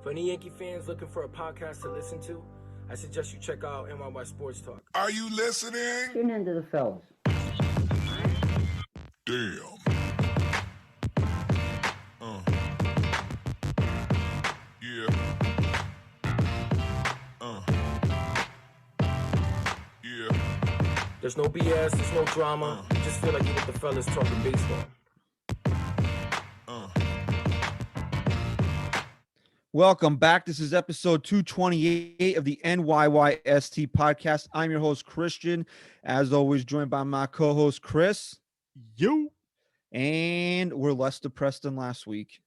For any Yankee fans looking for a podcast to listen to, I suggest you check out NYY Sports Talk. Are you listening? Tune into the fellas. Damn. Yeah. Yeah. There's no BS, there's no drama. You just feel like you're with the fellas talking baseball. Welcome back. This is episode 228 of the NYYST podcast. I'm your host, Christian. As always, joined by my co-host, Chris. You. And we're less depressed than last week.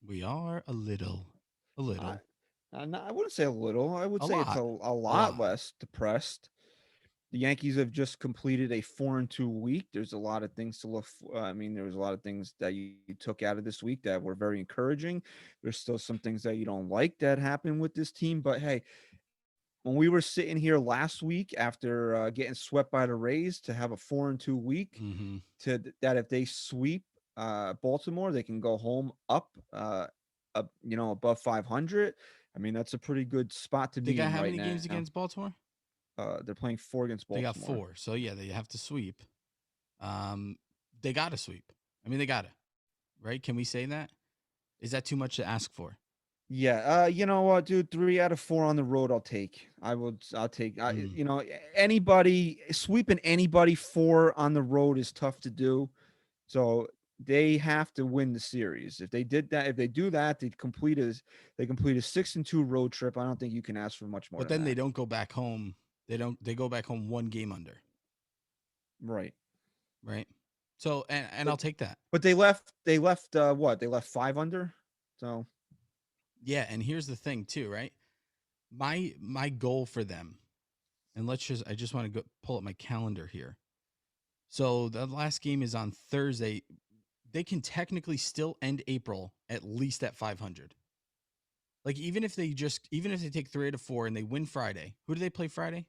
We are a little. I wouldn't say a little. I would say it's a lot less depressed. The Yankees have just completed a 4-2 week. There's a lot of things to look for. There was a lot of things that you took out of this week that were very encouraging. There's still some things that you don't like that happened with this team. But hey, when we were sitting here last week after getting swept by the Rays to have a 4-2 week, that if they sweep Baltimore, they can go home up, above 500. I mean, that's a pretty good spot to be in right now. They got how many games against Baltimore? They're playing 4 against Baltimore. They got 4. So, yeah, they have to sweep. They got to sweep. I mean, they got to. Right? Can we say that? Is that too much to ask for? Yeah. You know what, dude? 3 out of 4 on the road, I'll take. I'll take. Anybody sweeping anybody 4 on the road is tough to do. So they have to win the series. If they did that, if they do that, they complete a 6-2 road trip. I don't think you can ask for much more. But then they don't go back home. They go back home 1 game under. Right. So and I'll take that. But they left what? They left 5 under. So yeah, and here's the thing too, right? My goal for them, and I just want to go pull up my calendar here. So the last game is on Thursday. They can technically still end April at least at 500. Like even if they take 3 out of 4 and they win Friday, who do they play Friday?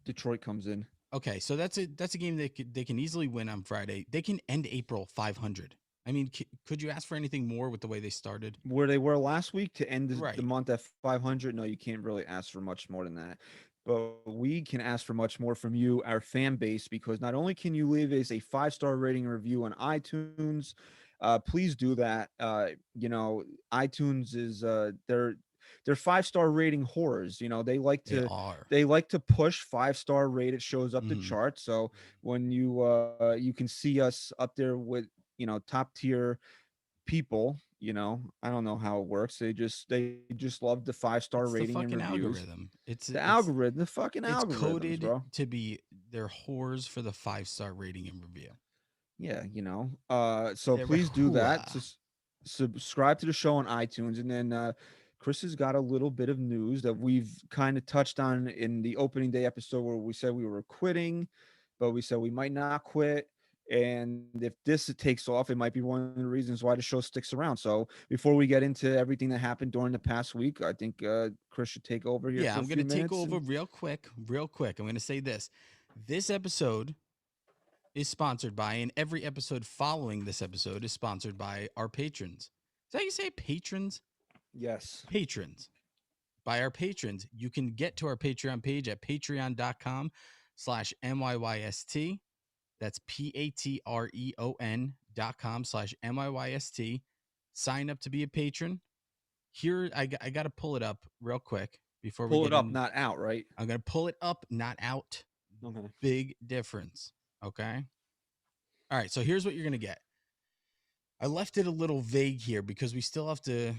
Detroit comes in. Okay, so that's a game they can easily win on Friday. They can end April 500. I mean, could you ask for anything more with the way they started? Where they were last week to end the month at 500? No, you can't really ask for much more than that. But we can ask for much more from you, our fan base, because not only can you leave us a 5-star rating review on iTunes, please do that. iTunes is they're 5-star rating whores. They like to push 5-star rate. It shows up the chart. So when you can see us up there with top tier people. I don't know how it works. They just love the 5-star rating and reviews. Algorithm. The fucking algorithm. It's coded bro. to be they're whores for the 5-star rating and review. Yeah, so please do that. Subscribe to the show on iTunes, and then Chris has got a little bit of news that we've kind of touched on in the opening day episode where we said we were quitting, but we said we might not quit. And if this takes off, it might be one of the reasons why the show sticks around. So before we get into everything that happened during the past week, I think Chris should take over here. Yeah, I'm going to take over real quick. I'm going to say this. This episode is sponsored by, and every episode following this episode is sponsored by our patrons. Is that how you say patrons? Yes. Patrons. By our patrons, you can get to our Patreon page at patreon.com/NYYST. That's patreon.com/NYYST. Sign up to be a patron. Here, I got to pull it up real quick before we pull it up, not out, right? I'm going to pull it up, not out. Okay. Big difference. Okay. All right. So here's what you're going to get. I left it a little vague here because we still have to,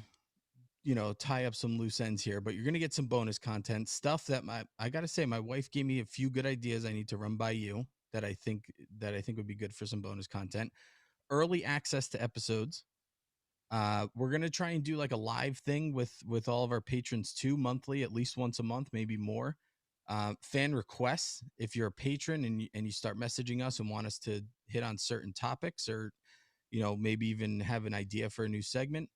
tie up some loose ends here, but you're going to get some bonus content stuff that I got to say, my wife gave me a few good ideas I need to run by you. That I think would be good for some bonus content. Early access to episodes. We're gonna try and do like a live thing with all of our patrons too, monthly, at least once a month, maybe more. Fan requests. If you're a patron and you start messaging us and want us to hit on certain topics, or maybe even have an idea for a new segment,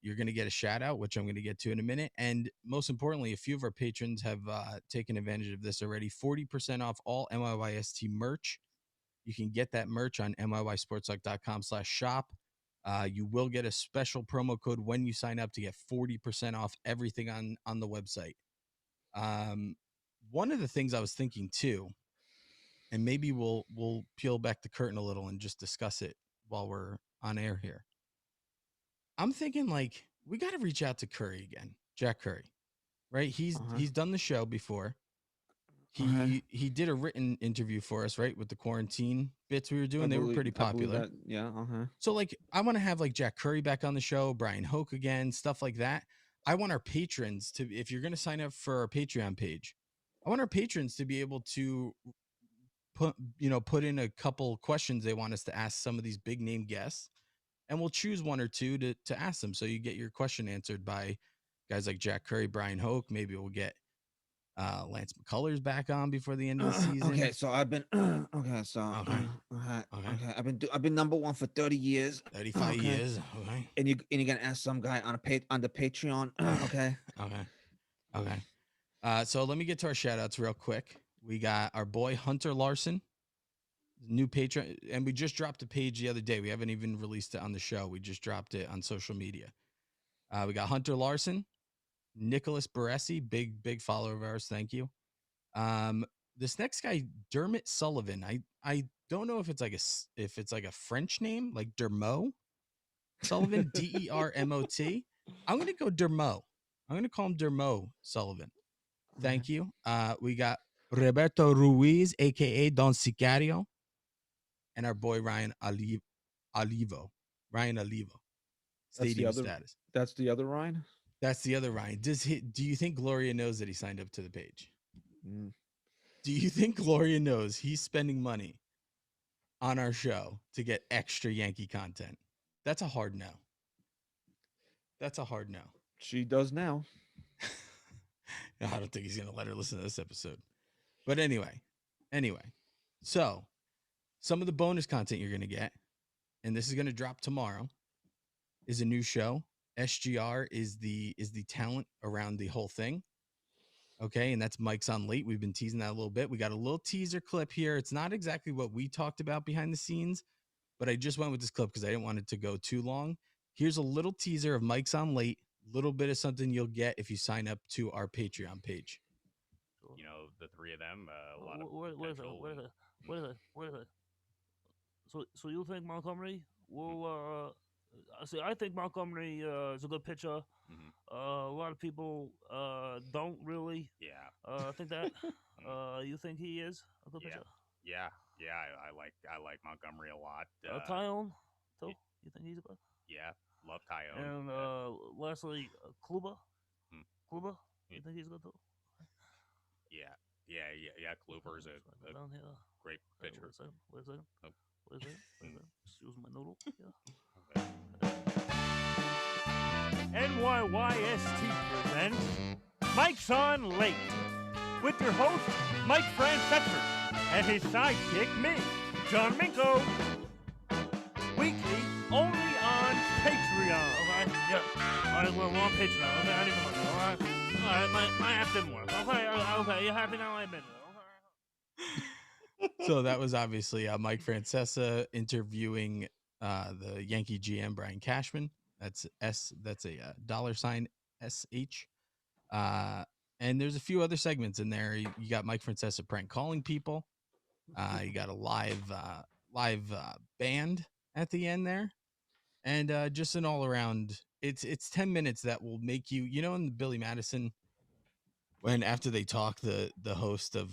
you're going to get a shout out, which I'm going to get to in a minute. And most importantly, a few of our patrons have taken advantage of this already. 40% off all NYYST merch. You can get that merch on NYYSportstalk.com/shop. You will get a special promo code when you sign up to get 40% off everything on the website. One of the things I was thinking too, and maybe we'll peel back the curtain a little and just discuss it while we're on air here. I'm thinking like we got to reach out to Curry again, Jack Curry, right? He's done the show before. He did a written interview for us, right, with the quarantine bits we were doing. They were pretty popular. Yeah. So like I want to have like Jack Curry back on the show, Brian Hoke again, stuff like that. I want our patrons to, if you're going to sign up for our Patreon page, I want our patrons to be able to put in a couple questions they want us to ask some of these big name guests, and we'll choose one or two to ask them. So you get your question answered by guys like Jack Curry, Brian Hoke. Maybe we'll get Lance McCullers back on before the end of the season. Okay, so I've been okay. I've been number one for 30 years. 35 years. Okay. And you're gonna ask some guy on the Patreon. Okay. Okay. So let me get to our shout outs real quick. We got our boy Hunter Larson, new patron, and we just dropped a page the other day. We haven't even released it on the show. We just dropped it on social media. We got Hunter Larson, Nicholas Baresi, big follower of ours. Thank you. This next guy, Dermot Sullivan. I don't know if it's like a French name, like Dermot Sullivan, Dermot. I'm gonna go Dermot. I'm gonna call him Dermot Sullivan. Thank you. We got Roberto Ruiz, aka Don Sicario, and our boy Ryan Olivo. Ryan Olivo. Stadium status. That's the other Ryan. That's the other Ryan. Do you think Gloria knows that he signed up to the page? Do you think Gloria knows he's spending money on our show to get extra Yankee content? That's a hard no. That's a hard no. She does now. I don't think he's going to let her listen to this episode. But anyway. So some of the bonus content you're going to get, and this is going to drop tomorrow, is a new show. SGR is the talent around the whole thing. Okay, and that's Mike's on Late. We've been teasing that a little bit. We got a little teaser clip here. It's not exactly what we talked about behind the scenes, but I just went with this clip because I didn't want it to go too long. Here's a little teaser of Mike's on Late. Little bit of something you'll get if you sign up to our Patreon page. You know, the three of them. A lot of what is it? So you think Montgomery will? See, I think Montgomery is a good pitcher. Mm-hmm. A lot of people don't really. Yeah. Think that. You think he is a good pitcher? Yeah. I like Montgomery a lot. Tyone, too. You think he's a good? Yeah, love Tyone. And lastly, Kluber. Kluber, you think he's good too? Yeah. Kluber's a great pitcher. Wait a second. Excuse my noodle. Yeah. NYYST presents Mike's on Late with your host Mike Francesca and his sidekick me, John Minko. Weekly only on Patreon. Okay. Yeah. All right. We're on Patreon. Okay. I need the money. All right. All right. My app didn't work. Okay. Okay. You happy now? I've been. So that was obviously Mike Francesa interviewing the Yankee GM Brian Cashman. That's a $SH. And there's a few other segments in there. You got Mike Francesa prank calling people. You got a live band at the end there, and just an all around. It's 10 minutes that will make you, in the Billy Madison, when after they talk, the host of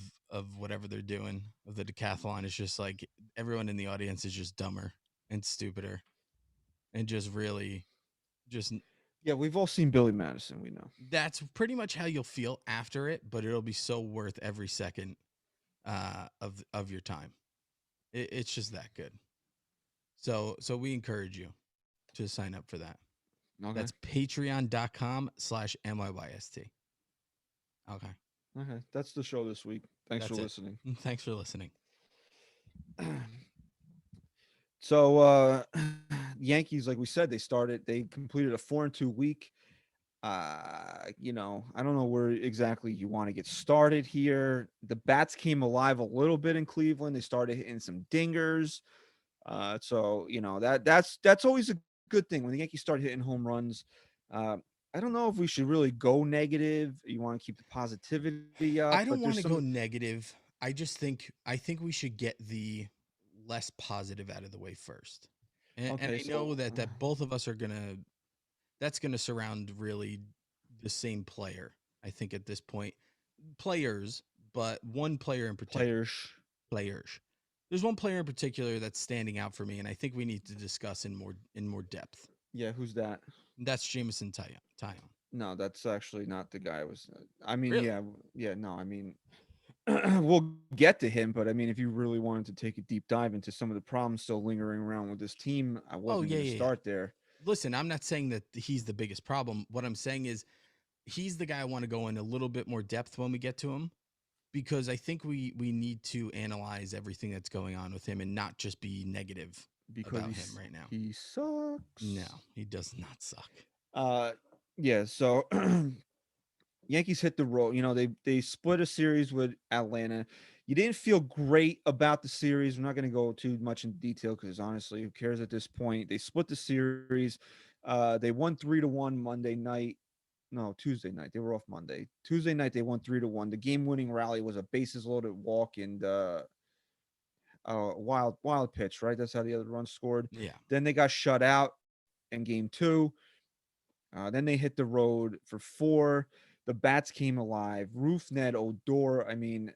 whatever they're doing of the decathlon is just like everyone in the audience is just dumber and stupider, and just really just. Yeah, we've all seen Billy Madison. We know that's pretty much how you'll feel after it, but it'll be so worth every second of your time. It's just that good. So we encourage you to sign up for that. Okay. That's patreon.com/NYYST. Okay. That's the show this week. Thanks for listening. Thanks for listening. So Yankees, like we said, they completed a 4-2 week. I don't know where exactly you want to get started here. The bats came alive a little bit in Cleveland. They started hitting some dingers. So that's always a good thing when the Yankees start hitting home runs. Uh, I don't know if we should really go negative. You want to keep the positivity up, I but don't there's want to go some. negative. I think we should get the less positive out of the way first. And Okay, I know so that both of us are gonna that's gonna surround really the same player. I think at this point, players, but one player in particular. players. Players. There's one player in particular that's standing out for me, and I think we need to discuss in more depth. Yeah, who's that? That's Jameson Taillon. No, that's actually not the guy. I was. I mean, Really? yeah, yeah. No, I mean, we'll get to him, but I mean, if you really wanted to take a deep dive into some of the problems still lingering around with this team, I Oh wasn't yeah, going to yeah, yeah. start there. Listen, I'm not saying that he's the biggest problem. What I'm saying is he's the guy I want to go in a little bit more depth when we get to him, because I think we need to analyze everything that's going on with him and not just be negative Because about him right now. he sucks. No, he does not suck. Uh, yeah. So Yankees hit the road. You know, they split a series with Atlanta. You didn't feel great about the series. We're not going to go too much in detail because honestly, who cares at this point? They split the series. They won 3-1 Monday night. No, Tuesday night. They were off Monday. Tuesday night they won 3-1. The game-winning rally was a bases loaded walk and wild pitch. Right, that's how the other run scored. Yeah. Then they got shut out in game two. Then they hit the road for four. The bats came alive. Roof, Ned, Odor. I mean,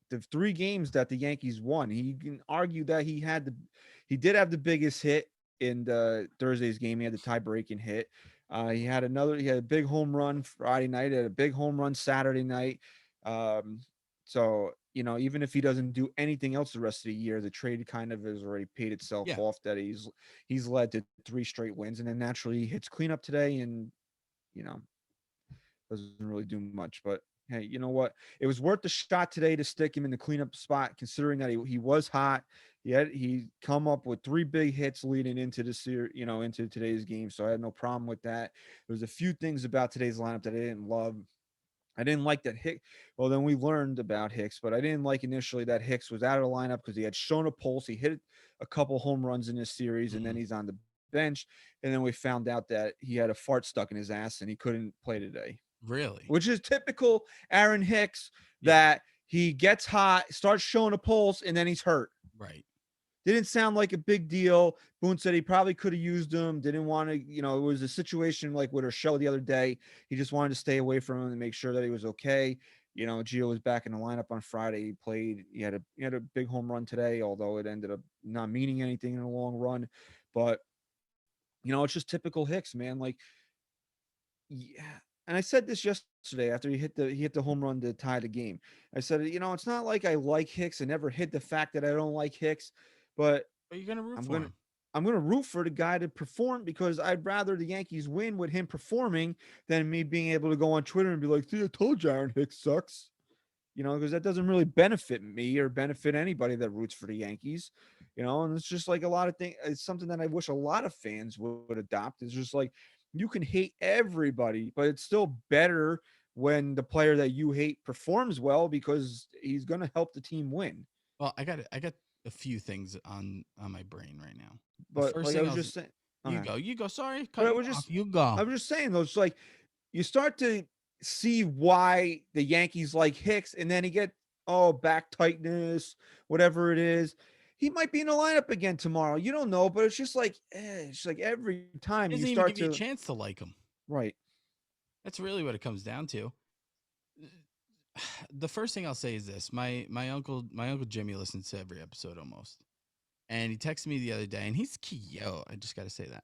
the 3 games that the Yankees won, he can argue that he did have the biggest hit in the Thursday's game. He had the tie-breaking hit. He had a big home run Friday night. He had a big home run Saturday night. So you know, even if he doesn't do anything else the rest of the year, the trade kind of has already paid itself Yeah. off. That he's led to 3 straight wins, and then naturally he hits cleanup today, and you know, doesn't really do much. But hey, you know what? It was worth the shot today to stick him in the cleanup spot, considering that he was hot. Yet he come up with 3 big hits leading into the series, you know, into today's game. So I had no problem with that. There was a few things about today's lineup that I didn't love. I didn't like that Hicks. Well, then we learned about Hicks, but I didn't like initially that Hicks was out of the lineup because he had shown a pulse. He hit a couple home runs in this series, and then he's on the bench. And then we found out that he had a fart stuck in his ass and he couldn't play today, Really? which is typical Aaron Hicks, Yeah. that he gets hot, starts showing a pulse, and then he's hurt. Right. Didn't sound like a big deal. Boone said he probably could have used him. Didn't want to, you know, it was a situation like with Urshela the other day. He just wanted to stay away from him and make sure that he was okay. You know, Gio was back in the lineup on Friday. He played. He had a big home run today, although it ended up not meaning anything in the long run. But you know, it's just typical Hicks, man. Like, yeah. And I said this yesterday after he hit the home run to tie the game. I said, you know, it's not like I like Hicks. I never hid the fact that I don't like Hicks, but But you're gonna root I'm for gonna him. I'm gonna root for the guy to perform because I'd rather the Yankees win with him performing than me being able to go on Twitter and be like, "See, I told you Aaron Hicks sucks." You know, because that doesn't really benefit me or benefit anybody that roots for the Yankees. You know, and it's just like a lot of things. It's something that I wish a lot of fans would adopt. It's just like you can hate everybody, but it's still better when the player that you hate performs well because he's going to help the team win. Well, I got a few things on my brain right now. The But first like I thing was I'll just saying, you okay. go, you go. Sorry, But cut I you was off. just You go. I was just saying though, it's like you start to see why the Yankees like Hicks, and then he get back tightness, whatever it is. He might be in the lineup again tomorrow. You don't know, but it's like every time He you doesn't even start give you a to chance to like him. right. That's really what it comes down to. The first thing I'll say is this: my uncle Jimmy listens to every episode almost, and he texted me the other day, and he's cute. I just got to say that.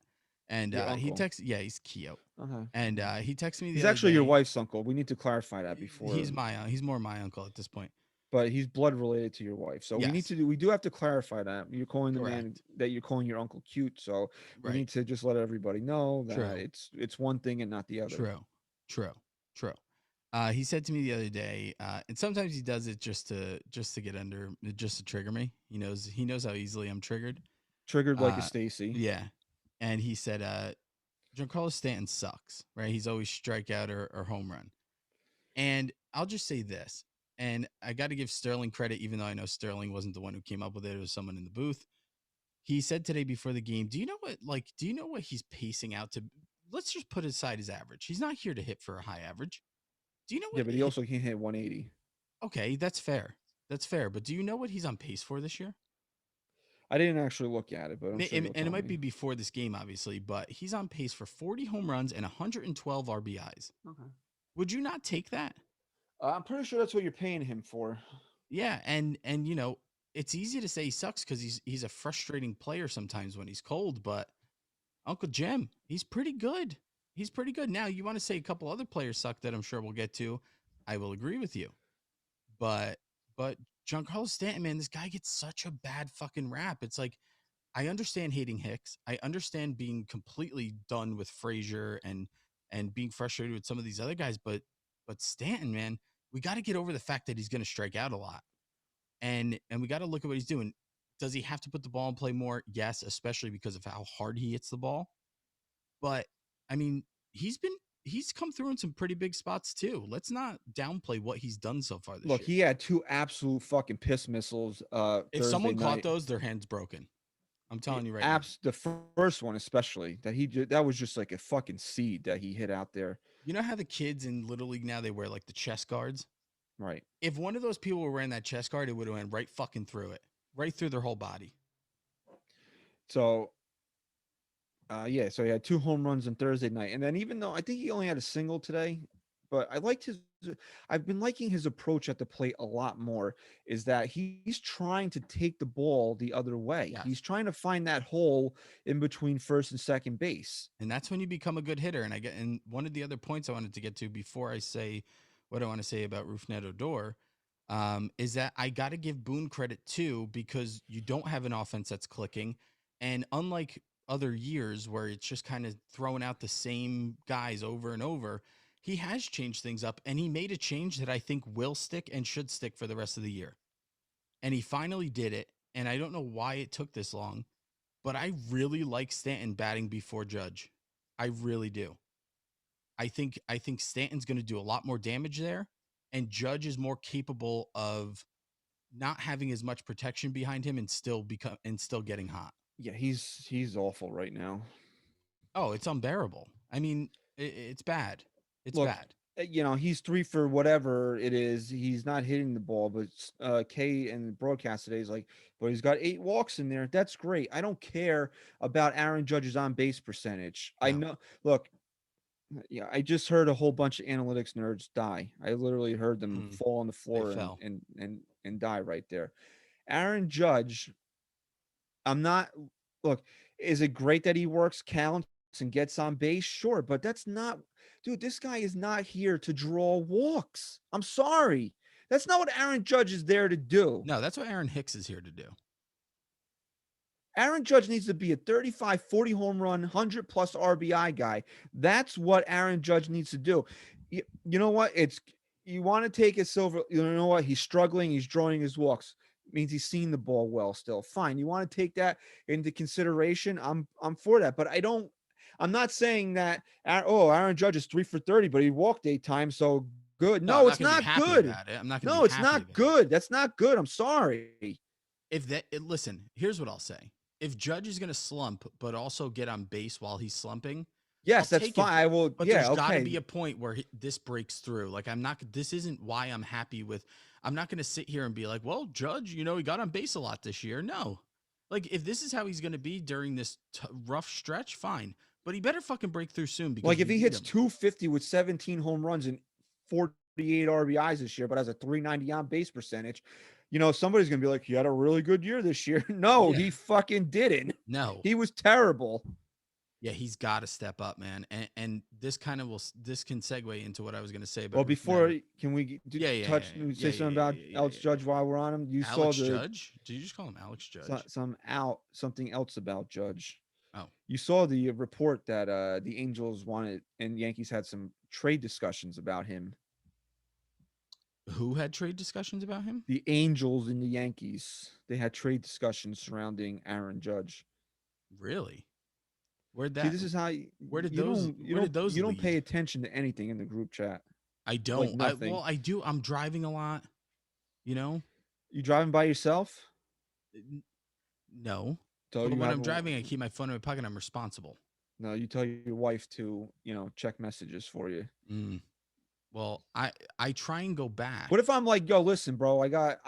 And Your he uncle. yeah, he's cute. Okay. And he texted me the He's other actually your day. wife's uncle. We need to clarify that before. He's more my uncle at this point. But he's blood related to your wife. So Yes. we do have to clarify that. You're calling the man Correct. that you're calling your uncle cute. So we Right. need to just let everybody know that True. it's one thing and not the other. True. He said to me the other day, and sometimes he does it just to get under, just to trigger me. He knows how easily I'm triggered. Triggered like a Stacy. Yeah. And he said, Giancarlo Stanton sucks, right? He's always strikeout or home run. And I'll just say this, and I got to give Sterling credit, even though I know Sterling wasn't the one who came up with it. It was someone in the booth. he said today before the game, do you know what he's pacing out to? Let's just put aside his average. He's not here to hit for a high average. Do you know Yeah, what? but he also can't hit 180. Okay, that's fair. That's fair. But do you know what he's on pace for this year? I didn't actually look at it, but I'm sure you'll And it tell might me. be before this game, obviously, but he's on pace for 40 home runs and 112 RBIs. Okay. Would you not take that? I'm pretty sure that's what you're paying him for. Yeah, and it's easy to say he sucks because he's a frustrating player sometimes when he's cold, but Uncle Jim, he's pretty good. He's pretty good. Now, you want to say a couple other players suck that I'm sure we'll get to. I will agree with you. But Giancarlo Stanton, man, this guy gets such a bad fucking rap. It's like, I understand hating Hicks. I understand being completely done with Frazier and being frustrated with some of these other guys, but Stanton, man, we got to get over the fact that he's going to strike out a lot. And we got to look at what he's doing. Does he have to put the ball in play more? Yes, especially because of how hard he hits the ball. But I mean, he's come through in some pretty big spots too. Let's not downplay what he's done so far this year. Look, he had 2 absolute fucking piss missiles. If Thursday someone night. caught those, their hand's broken. I'm telling you right now. The first one especially that was just like a fucking seed that he hit out there. You know how the kids in Little League now, they wear like the chest guards? Right. If one of those people were wearing that chest guard, it would have went right fucking through it, right through their whole body. So, yeah, so he had 2 home runs on Thursday night, and then even though I think he only had a single today, but I've been liking his approach at the plate a lot more. Is that he's trying to take the ball the other way. Yes. He's trying to find that hole in between first and second base, and that's when you become a good hitter. And one of the other points I wanted to get to before I say what I want to say about Rougned Odor, is that I got to give Boone credit too, because you don't have an offense that's clicking, and unlike other years where it's just kind of throwing out the same guys over and over, he has changed things up, and he made a change that I think will stick and should stick for the rest of the year. And he finally did it, and I don't know why it took this long, but I really like Stanton batting before Judge. I really do. I think Stanton's going to do a lot more damage there, and Judge is more capable of not having as much protection behind him and still getting hot. Yeah, he's awful right now. Oh, it's unbearable. I mean, it's bad. It's bad. You know, he's 3 for whatever it is. He's not hitting the ball, but Kay and the broadcast today is like, but he's got 8 walks in there. That's great. I don't care about Aaron Judge's on base percentage. No. I know. Look, yeah, I just heard a whole bunch of analytics nerds die. I literally heard them fall on the floor and die right there. Aaron Judge, look, is it great that he works counts and gets on base? Sure, but that's not, dude, this guy is not here to draw walks. I'm sorry. That's not what Aaron Judge is there to do. No, that's what Aaron Hicks is here to do. Aaron Judge needs to be a 35, 40 home run, 100 plus RBI guy. That's what Aaron Judge needs to do. You know what? You want to take it silver. You know what? He's struggling. He's drawing his walks. It means he's seen the ball well still. Fine. You want to take that into consideration? I'm for that. But I'm not saying that, Aaron Judge is 3 for 30, but he walked 8 times. So good. No, it's not good. I'm not. No, it's not good. That's not good. I'm sorry. Listen, here's what I'll say. If Judge is going to slump, but also get on base while he's slumping, yes, that's fine. I will. But there's got to be a point where this breaks through. Like, this isn't why I'm happy with. I'm not going to sit here and be like, well, Judge, he got on base a lot this year. No, like, if this is how he's going to be during this rough stretch, fine. But he better fucking break through soon. Because like, if he hits 250 with 17 home runs and 48 RBIs this year, but has a 390 on base percentage, somebody's going to be like, he had a really good year this year. No, he fucking didn't. No, he was terrible. Yeah, he's got to step up, man. And this can segue into what I was going to say. About well, before, can we say something about Alex Judge while we're on him? Alex Judge? Did you just call him Alex Judge? Something else about Judge. Oh, you saw the report that the Angels wanted and Yankees had some trade discussions about him. Who had trade discussions about him? The Angels and the Yankees. They had trade discussions surrounding Aaron Judge. Really? Where'd that? See, this is how. Where did those? You don't pay attention to anything in the group chat. I don't. Well, I do. I'm driving a lot. You driving by yourself? No. So But you when have I'm driving, I keep my phone in my pocket. I'm responsible. No, you tell your wife to, check messages for you. Well, I try and go back. What if I'm like, yo, listen, bro, I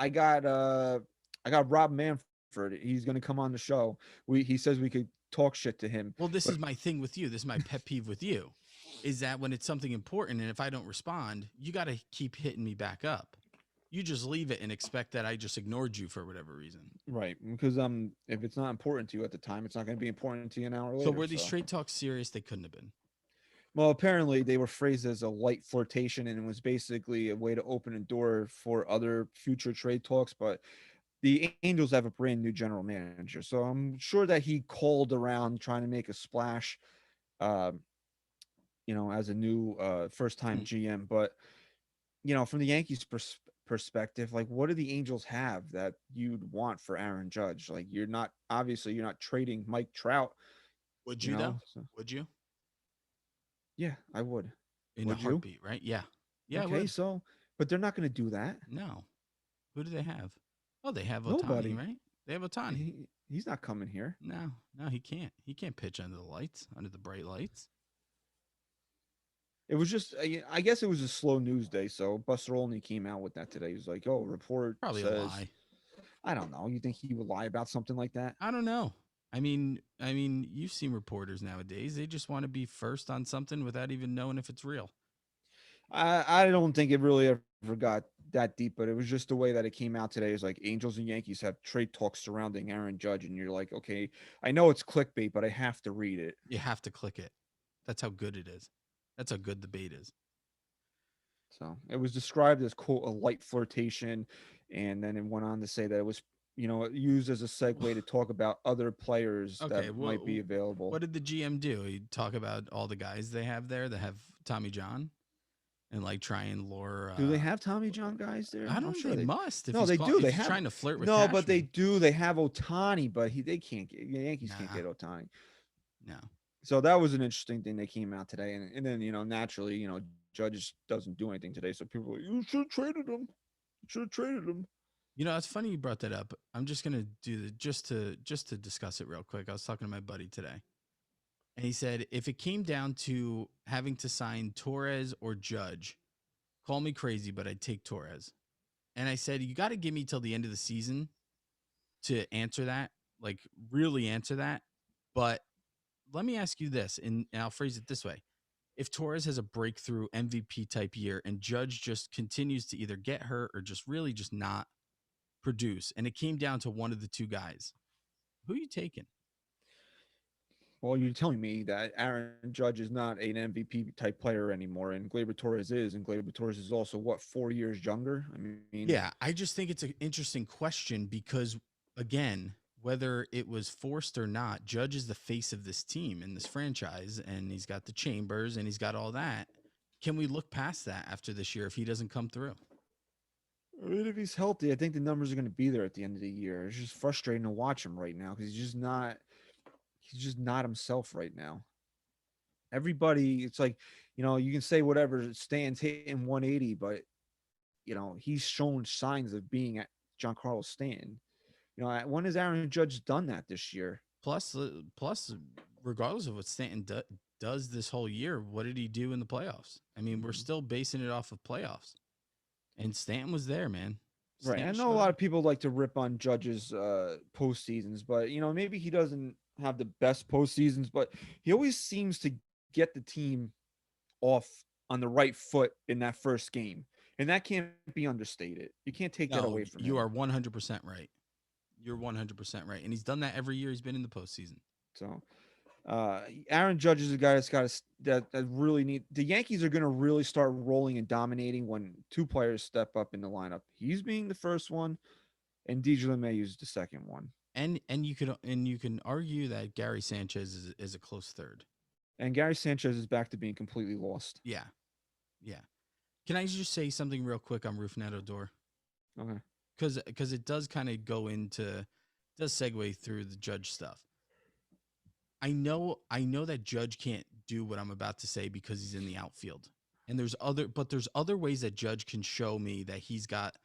got Rob Manfred. He's gonna come on the show. He says we could talk shit to him. Well, this but is my thing with you. This is my pet peeve with you, is that when it's something important and if I don't respond, you got to keep hitting me back up. You just leave it and expect that I just ignored you for whatever reason. Right, because if it's not important to you at the time, it's not going to be important to you an hour later. So were these trade talks serious? They couldn't have been. Well, apparently they were phrased as a light flirtation, and it was basically a way to open a door for other future trade talks. But the Angels have a brand new general manager, so I'm sure that he called around trying to make a splash, as a new first-time GM. But from the Yankees perspective, like, what do the Angels have that you'd want for Aaron Judge? Like, you're not trading Mike Trout. Would you though? So, would you? Yeah, I would. In Would a heartbeat, right? Yeah. Yeah. Okay, so, but they're not going to do that. No. Who do they have? Oh, they have Nobody. Ohtani, right? They have Ohtani. He's not coming here. No, he can't. He can't pitch under the lights, under the bright lights. It was just, I guess it was a slow news day, so Buster Olney came out with that today. He was like, "Oh, report Probably says." a lie. I don't know. You think he would lie about something like that? I don't know. I mean, you've seen reporters nowadays. They just want to be first on something without even knowing if it's real. I don't think it really ever got that deep, but it was just the way that it came out today. It's like Angels and Yankees have trade talks surrounding Aaron Judge, and you're like, okay, I know it's clickbait, but I have to read it. You have to click it. That's how good it is. That's how good the bait is. So it was described as, quote, a light flirtation, and then it went on to say that it was, used as a segue to talk about other players that might be available. What did the GM do? He talk about all the guys they have there that have Tommy John, and like try and lure. Do they have Tommy John guys there? I don't know. They must. No, they do. They have trying to flirt with. No, Cashman. but they do. They have Ohtani, but they can't get. Yankees can't get Ohtani. No. So that was an interesting thing that came out today, and then naturally, Judge doesn't do anything today, so people are like, you should have traded him. You should have traded him. It's funny you brought that up. I'm just gonna do just to discuss it real quick. I was talking to my buddy today, and he said if it came down to having to sign Torres or Judge, call me crazy, but I'd take Torres. And I said you got to give me till the end of the season to answer that, like really answer that. But let me ask you this, and I'll phrase it this way. If Torres has a breakthrough MVP type year and Judge just continues to either get hurt or just really just not produce, and it came down to one of the two guys, who are you taking? Well, you're telling me that Aaron Judge is not an MVP type player anymore, and Gleyber Torres is, and Gleyber Torres is also, what, 4 years younger? I mean, yeah, I just think it's an interesting question because, again, whether it was forced or not, Judge is the face of this team and this franchise, and he's got the chambers and he's got all that. Can we look past that after this year if he doesn't come through? I mean, if he's healthy, I think the numbers are going to be there at the end of the year. It's just frustrating to watch him right now because he's just not himself right now. Everybody, it's like, you can say whatever, Stan's hitting 180, but, he's shown signs of being at Giancarlo Stanton. When has Aaron Judge done that this year? Plus, regardless of what Stanton does this whole year, what did he do in the playoffs? I mean, we're still basing it off of playoffs. And Stanton was there, man. Right. I know a lot of people like to rip on Judge's postseasons, but, maybe he doesn't have the best postseasons, but he always seems to get the team off on the right foot in that first game. And that can't be understated. You can't take that away from him. You are 100% right. You're 100% right. And he's done that every year he's been in the postseason. So Aaron Judge is a guy that really need. The Yankees are going to really start rolling and dominating when two players step up in the lineup. He's being the first one, and DJ LeMahieu is the second one. And you can argue that Gary Sanchez is a close third. And Gary Sanchez is back to being completely lost. Yeah. Can I just say something real quick on Rougned Odor? Okay. Because it does kind of does segue through the Judge stuff. I know that Judge can't do what I'm about to say because he's in the outfield. And there's other ways that Judge can show me that he's got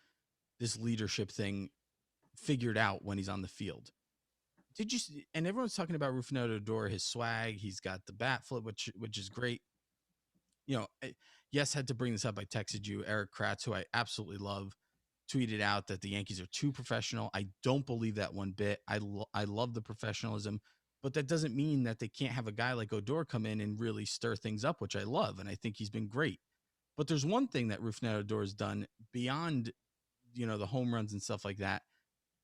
this leadership thing figured out when he's on the field. did you? And everyone's talking about Rougned Odor, his swag. He's got the bat flip, which is great. Yes, had to bring this up. I texted you, Eric Kratz, who I absolutely love, tweeted out that the Yankees are too professional. I don't believe that one bit. I love the professionalism, but that doesn't mean that they can't have a guy like Odor come in and really stir things up, which I love, and I think he's been great. But there's one thing that Rougned Odor has done beyond, the home runs and stuff like that,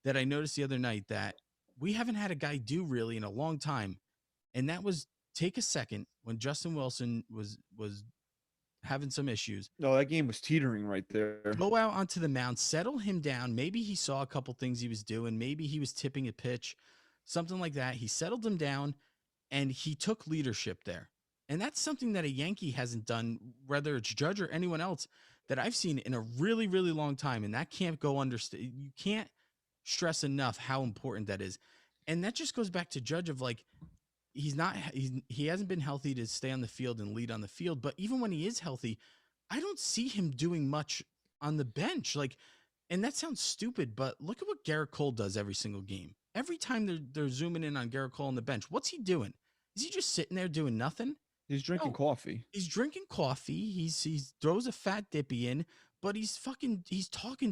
that I noticed the other night that we haven't had a guy do really in a long time, and that was take a second when Justin Wilson was having some issues. No, that game was teetering right there. Go out onto the mound, settle him down. Maybe he saw a couple things he was doing. Maybe he was tipping a pitch, something like that. He settled him down, and he took leadership there. And that's something that a Yankee hasn't done, whether it's Judge or anyone else, that I've seen in a really, really long time. And that can't go understood. You can't stress enough how important that is. And that just goes back to Judge of like, he hasn't been healthy to stay on the field and lead on the field. But even when he is healthy, I don't see him doing much on the bench. Like, and that sounds stupid, but look at what Garrett Cole does every single game. Every time they're zooming in on Garrett Cole on the bench, what's he doing? Is he just sitting there doing nothing? He's drinking coffee. He's drinking coffee. He throws a fat dippy in, but he's talking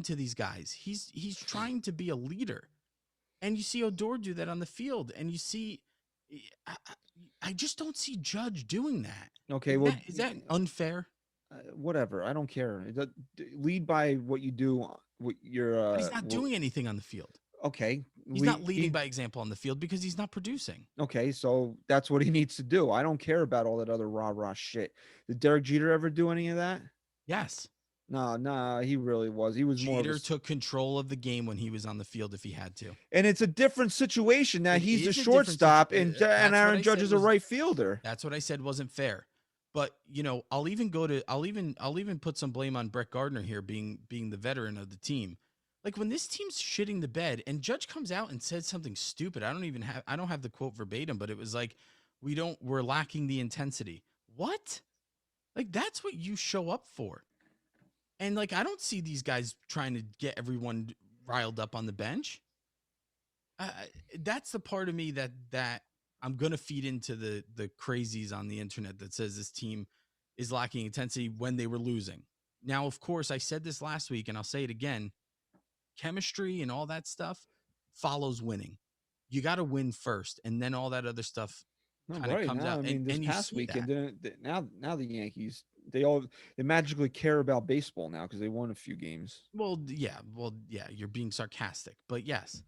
to these guys. He's trying to be a leader. And you see Odor do that on the field, and you see I just don't see Judge doing that. Okay, Is that unfair? Whatever. I don't care. Lead by what you do. What you're. But he's not doing anything on the field. Okay. He's not leading by example on the field because he's not producing. Okay, so that's what he needs to do. I don't care about all that other rah-rah shit. Did Derek Jeter ever do any of that? Yes. No, he really was. He was more. Jeter took control of the game when he was on the field if he had to. And it's a different situation now. He's a shortstop, and Aaron Judge is a right fielder. That's what I said wasn't fair. But I'll even put some blame on Brett Gardner here, being the veteran of the team. Like when this team's shitting the bed and Judge comes out and says something stupid. I don't have the quote verbatim, but it was like, we're lacking the intensity. What? Like that's what you show up for. And like, I don't see these guys trying to get everyone riled up on the bench. That's the part of me that I'm going to feed into the crazies on the internet that says this team is lacking intensity when they were losing. Now, of course, I said this last week and I'll say it again. Chemistry and all that stuff follows winning. You got to win first, and then all that other stuff kind of comes out. I mean, this past weekend, now the Yankees, they magically care about baseball now because they won a few games. Well, yeah, you're being sarcastic, but yes,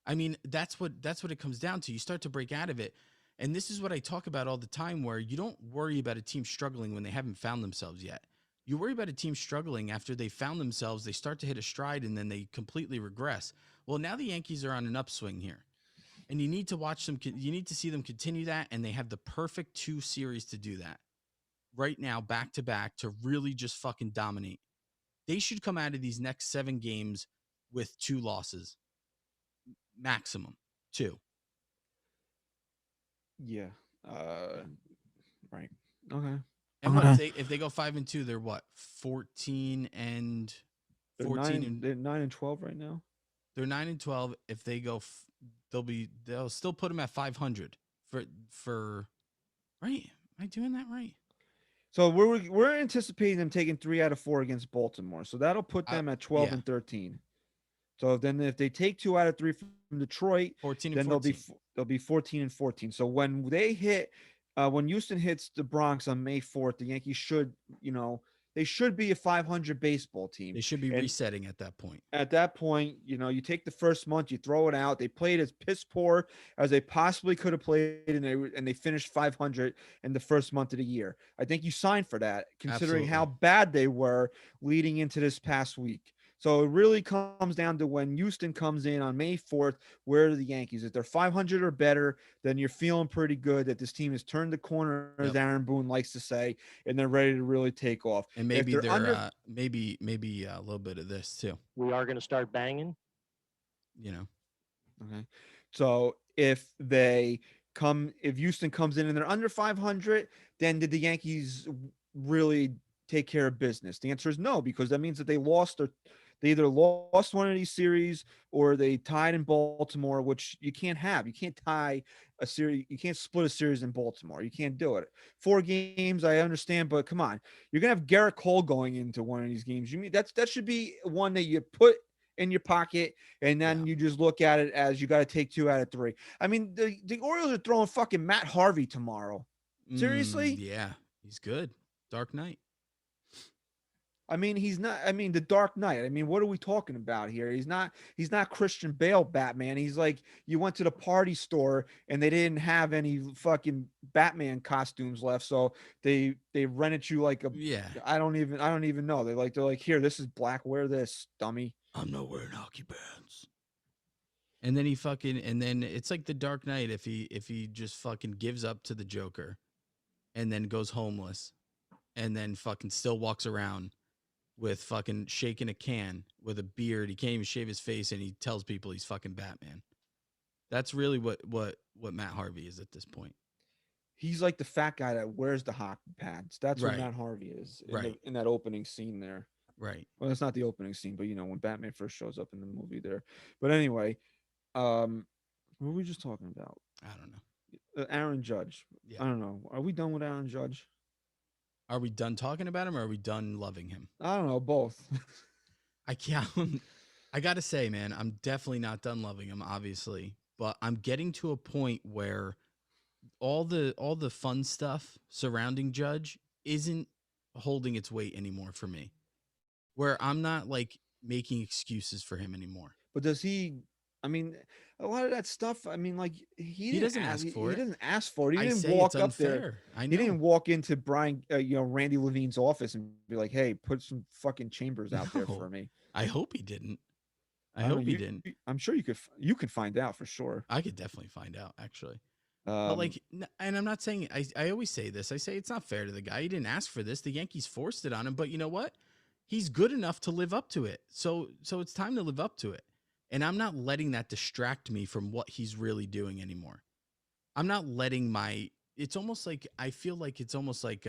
I mean that's what it comes down to. You start to break out of it, and this is what I talk about all the time. Where you don't worry about a team struggling when they haven't found themselves yet. You worry about a team struggling after they found themselves, they start to hit a stride, and then they completely regress. Well, now the Yankees are on an upswing here, and you need to watch them. You need to see them continue that, and they have the perfect 2 series to do that right now, back to back, to really just fucking dominate. They should come out of these next 7 games with 2 losses, maximum 2. Yeah. Right. Okay. And what if they go 5-2, they're what, 14 and 14? They're 9-12 right now. They're 9-12. If they go, they'll still put them at 500 for right. Am I doing that right? So we're anticipating them taking 3 out of 4 against Baltimore. So that'll put them at 12 and 13. So then if they take 2 out of 3 from Detroit, 14 then and 14. they'll be 14 and 14. So when they hit. When Houston hits the Bronx on May 4th, the Yankees should be a 500 baseball team. They should be resetting at that point. At that point, you take the first month, you throw it out. They played as piss poor as they possibly could have played, and they finished 500 in the first month of the year. I think you signed for that, considering Absolutely. how bad they were leading into this past week. So it really comes down to when Houston comes in on May 4th, where are the Yankees? If they're 500 or better, then you're feeling pretty good that this team has turned the corner, as Aaron Boone likes to say, and they're ready to really take off. And maybe they're maybe a little bit of this too. We are going to start banging. Okay. So if Houston comes in and they're under 500, then did the Yankees really take care of business? The answer is no, because that means that they lost They either lost one of these series or they tied in Baltimore, which you can't have. You can't tie a series. You can't split a series in Baltimore. You can't do it. 4 games, I understand, but come on, you're gonna have Garrett Cole going into one of these games. You mean that should be one that you put in your pocket, and then you just look at it as you got to take 2 out of 3. I mean, the Orioles are throwing fucking Matt Harvey tomorrow. Seriously? Yeah, he's good. Dark Knight. I mean, he's not. I mean, the Dark Knight. I mean, what are we talking about here? He's not. He's not Christian Bale Batman. He's like you went to the party store and they didn't have any fucking Batman costumes left, so they rented you like a. Yeah. I don't even know. They're like here. This is black. Wear this, dummy. I'm not wearing hockey pants. And then and then it's like the Dark Knight if he just fucking gives up to the Joker, and then goes homeless, and then fucking still walks around with fucking shaking a can with a beard. He can't even shave his face, and he tells people he's fucking Batman. That's really what Matt Harvey is at this point. He's like the fat guy that wears the hockey pads. That's what Matt Harvey is in that opening scene there. Right. Well, it's not the opening scene, but when Batman first shows up in the movie there. But anyway, what were we just talking about? I don't know. Aaron Judge. Yeah. I don't know. Are we done with Aaron Judge? Are we done talking about him, or are we done loving him? I don't know. Both. I can't. I gotta say, man, I'm definitely not done loving him, obviously, but I'm getting to a point where all the fun stuff surrounding Judge isn't holding its weight anymore for me. Where I'm not like making excuses for him anymore. But does he? I mean, a lot of that stuff. I mean, like he doesn't ask for it. He doesn't ask for it. He I didn't say walk it's up there. unfair. I know. He didn't walk into Randy Levine's office and be like, "Hey, put some fucking chambers out there for me." I hope he didn't. I hope he didn't. I'm sure you could find out for sure. I could definitely find out actually. But like, and I'm not saying I always say this. I say it's not fair to the guy. He didn't ask for this. The Yankees forced it on him. But you know what? He's good enough to live up to it. So it's time to live up to it. And I'm not letting that distract me from what he's really doing anymore. I'm not letting it's almost like, I feel like it's almost like,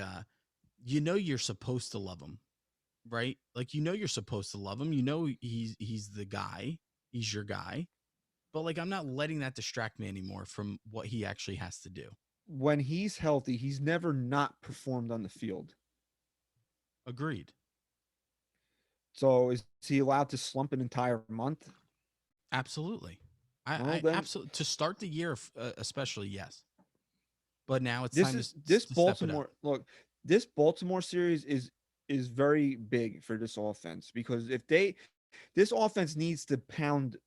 you're supposed to love him, right? Like, you're supposed to love him. He's the guy. He's your guy. But like, I'm not letting that distract me anymore from what he actually has to do. When he's healthy, he's never not performed on the field. Agreed. So is he allowed to slump an entire month? Absolutely. I absolutely, to start the year, especially, yes. But now it's time to Baltimore. Look, this Baltimore series is very big for this offense, because if this offense needs to pound.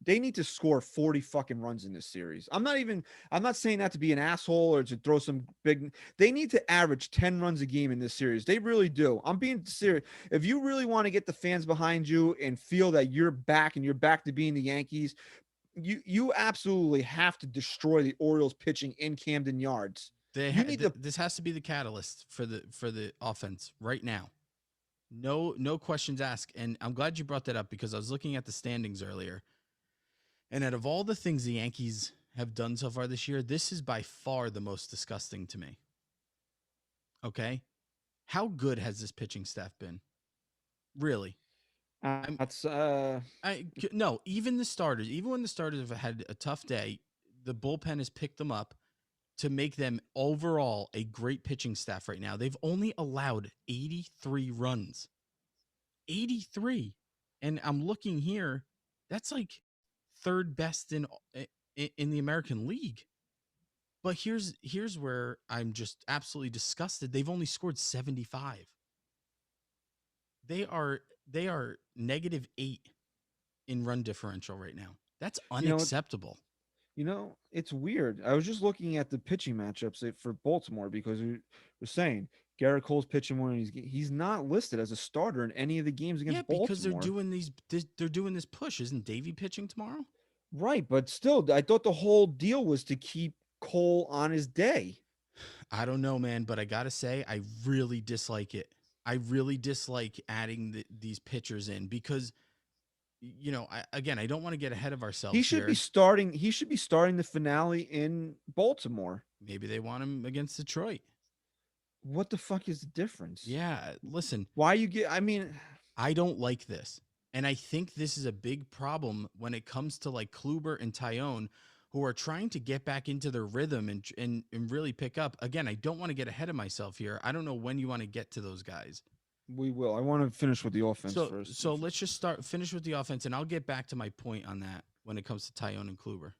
They need to score 40 fucking runs in this series. I'm not saying that to be an asshole or to throw some big. They need to average 10 runs a game in this series. They really do. I'm being serious. If you really want to get the fans behind you and feel that you're back and you're back to being the Yankees, you absolutely have to destroy the Orioles pitching in Camden Yards. This has to be the catalyst for the offense right now. No questions asked. And I'm glad you brought that up, because I was looking at the standings earlier. And out of all the things the Yankees have done so far this year, this is by far the most disgusting to me. Okay? How good has this pitching staff been? Really? No, even the starters, even when the starters have had a tough day, the bullpen has picked them up to make them overall a great pitching staff right now. They've only allowed 83 runs. 83. And I'm looking here, that's like third best in the American League. But here's where I'm just absolutely disgusted. They've only scored 75. They are -8 in run differential right now. That's unacceptable. It's weird. I was just looking at the pitching matchups for Baltimore, because we were saying Garrett Cole's pitching one of these games. He's not listed as a starter in any of the games against Baltimore. Because they're doing this push. Isn't Davey pitching tomorrow? Right, but still, I thought the whole deal was to keep Cole on his day. I don't know, man, but I gotta say, I really dislike it. I really dislike adding these pitchers in, because, I don't want to get ahead of ourselves. He should be starting the finale in Baltimore. Maybe they want him against Detroit. What the fuck is the difference? Yeah, listen. Why you get? I mean, I don't like this. And I think this is a big problem when it comes to like Kluber and Tyone, who are trying to get back into their rhythm and really pick up. Again, I don't want to get ahead of myself here. I don't know when you want to get to those guys. We will. I want to finish with the offense So first. so let's just finish with the offense, and I'll get back to my point on that when it comes to Tyone and Kluber.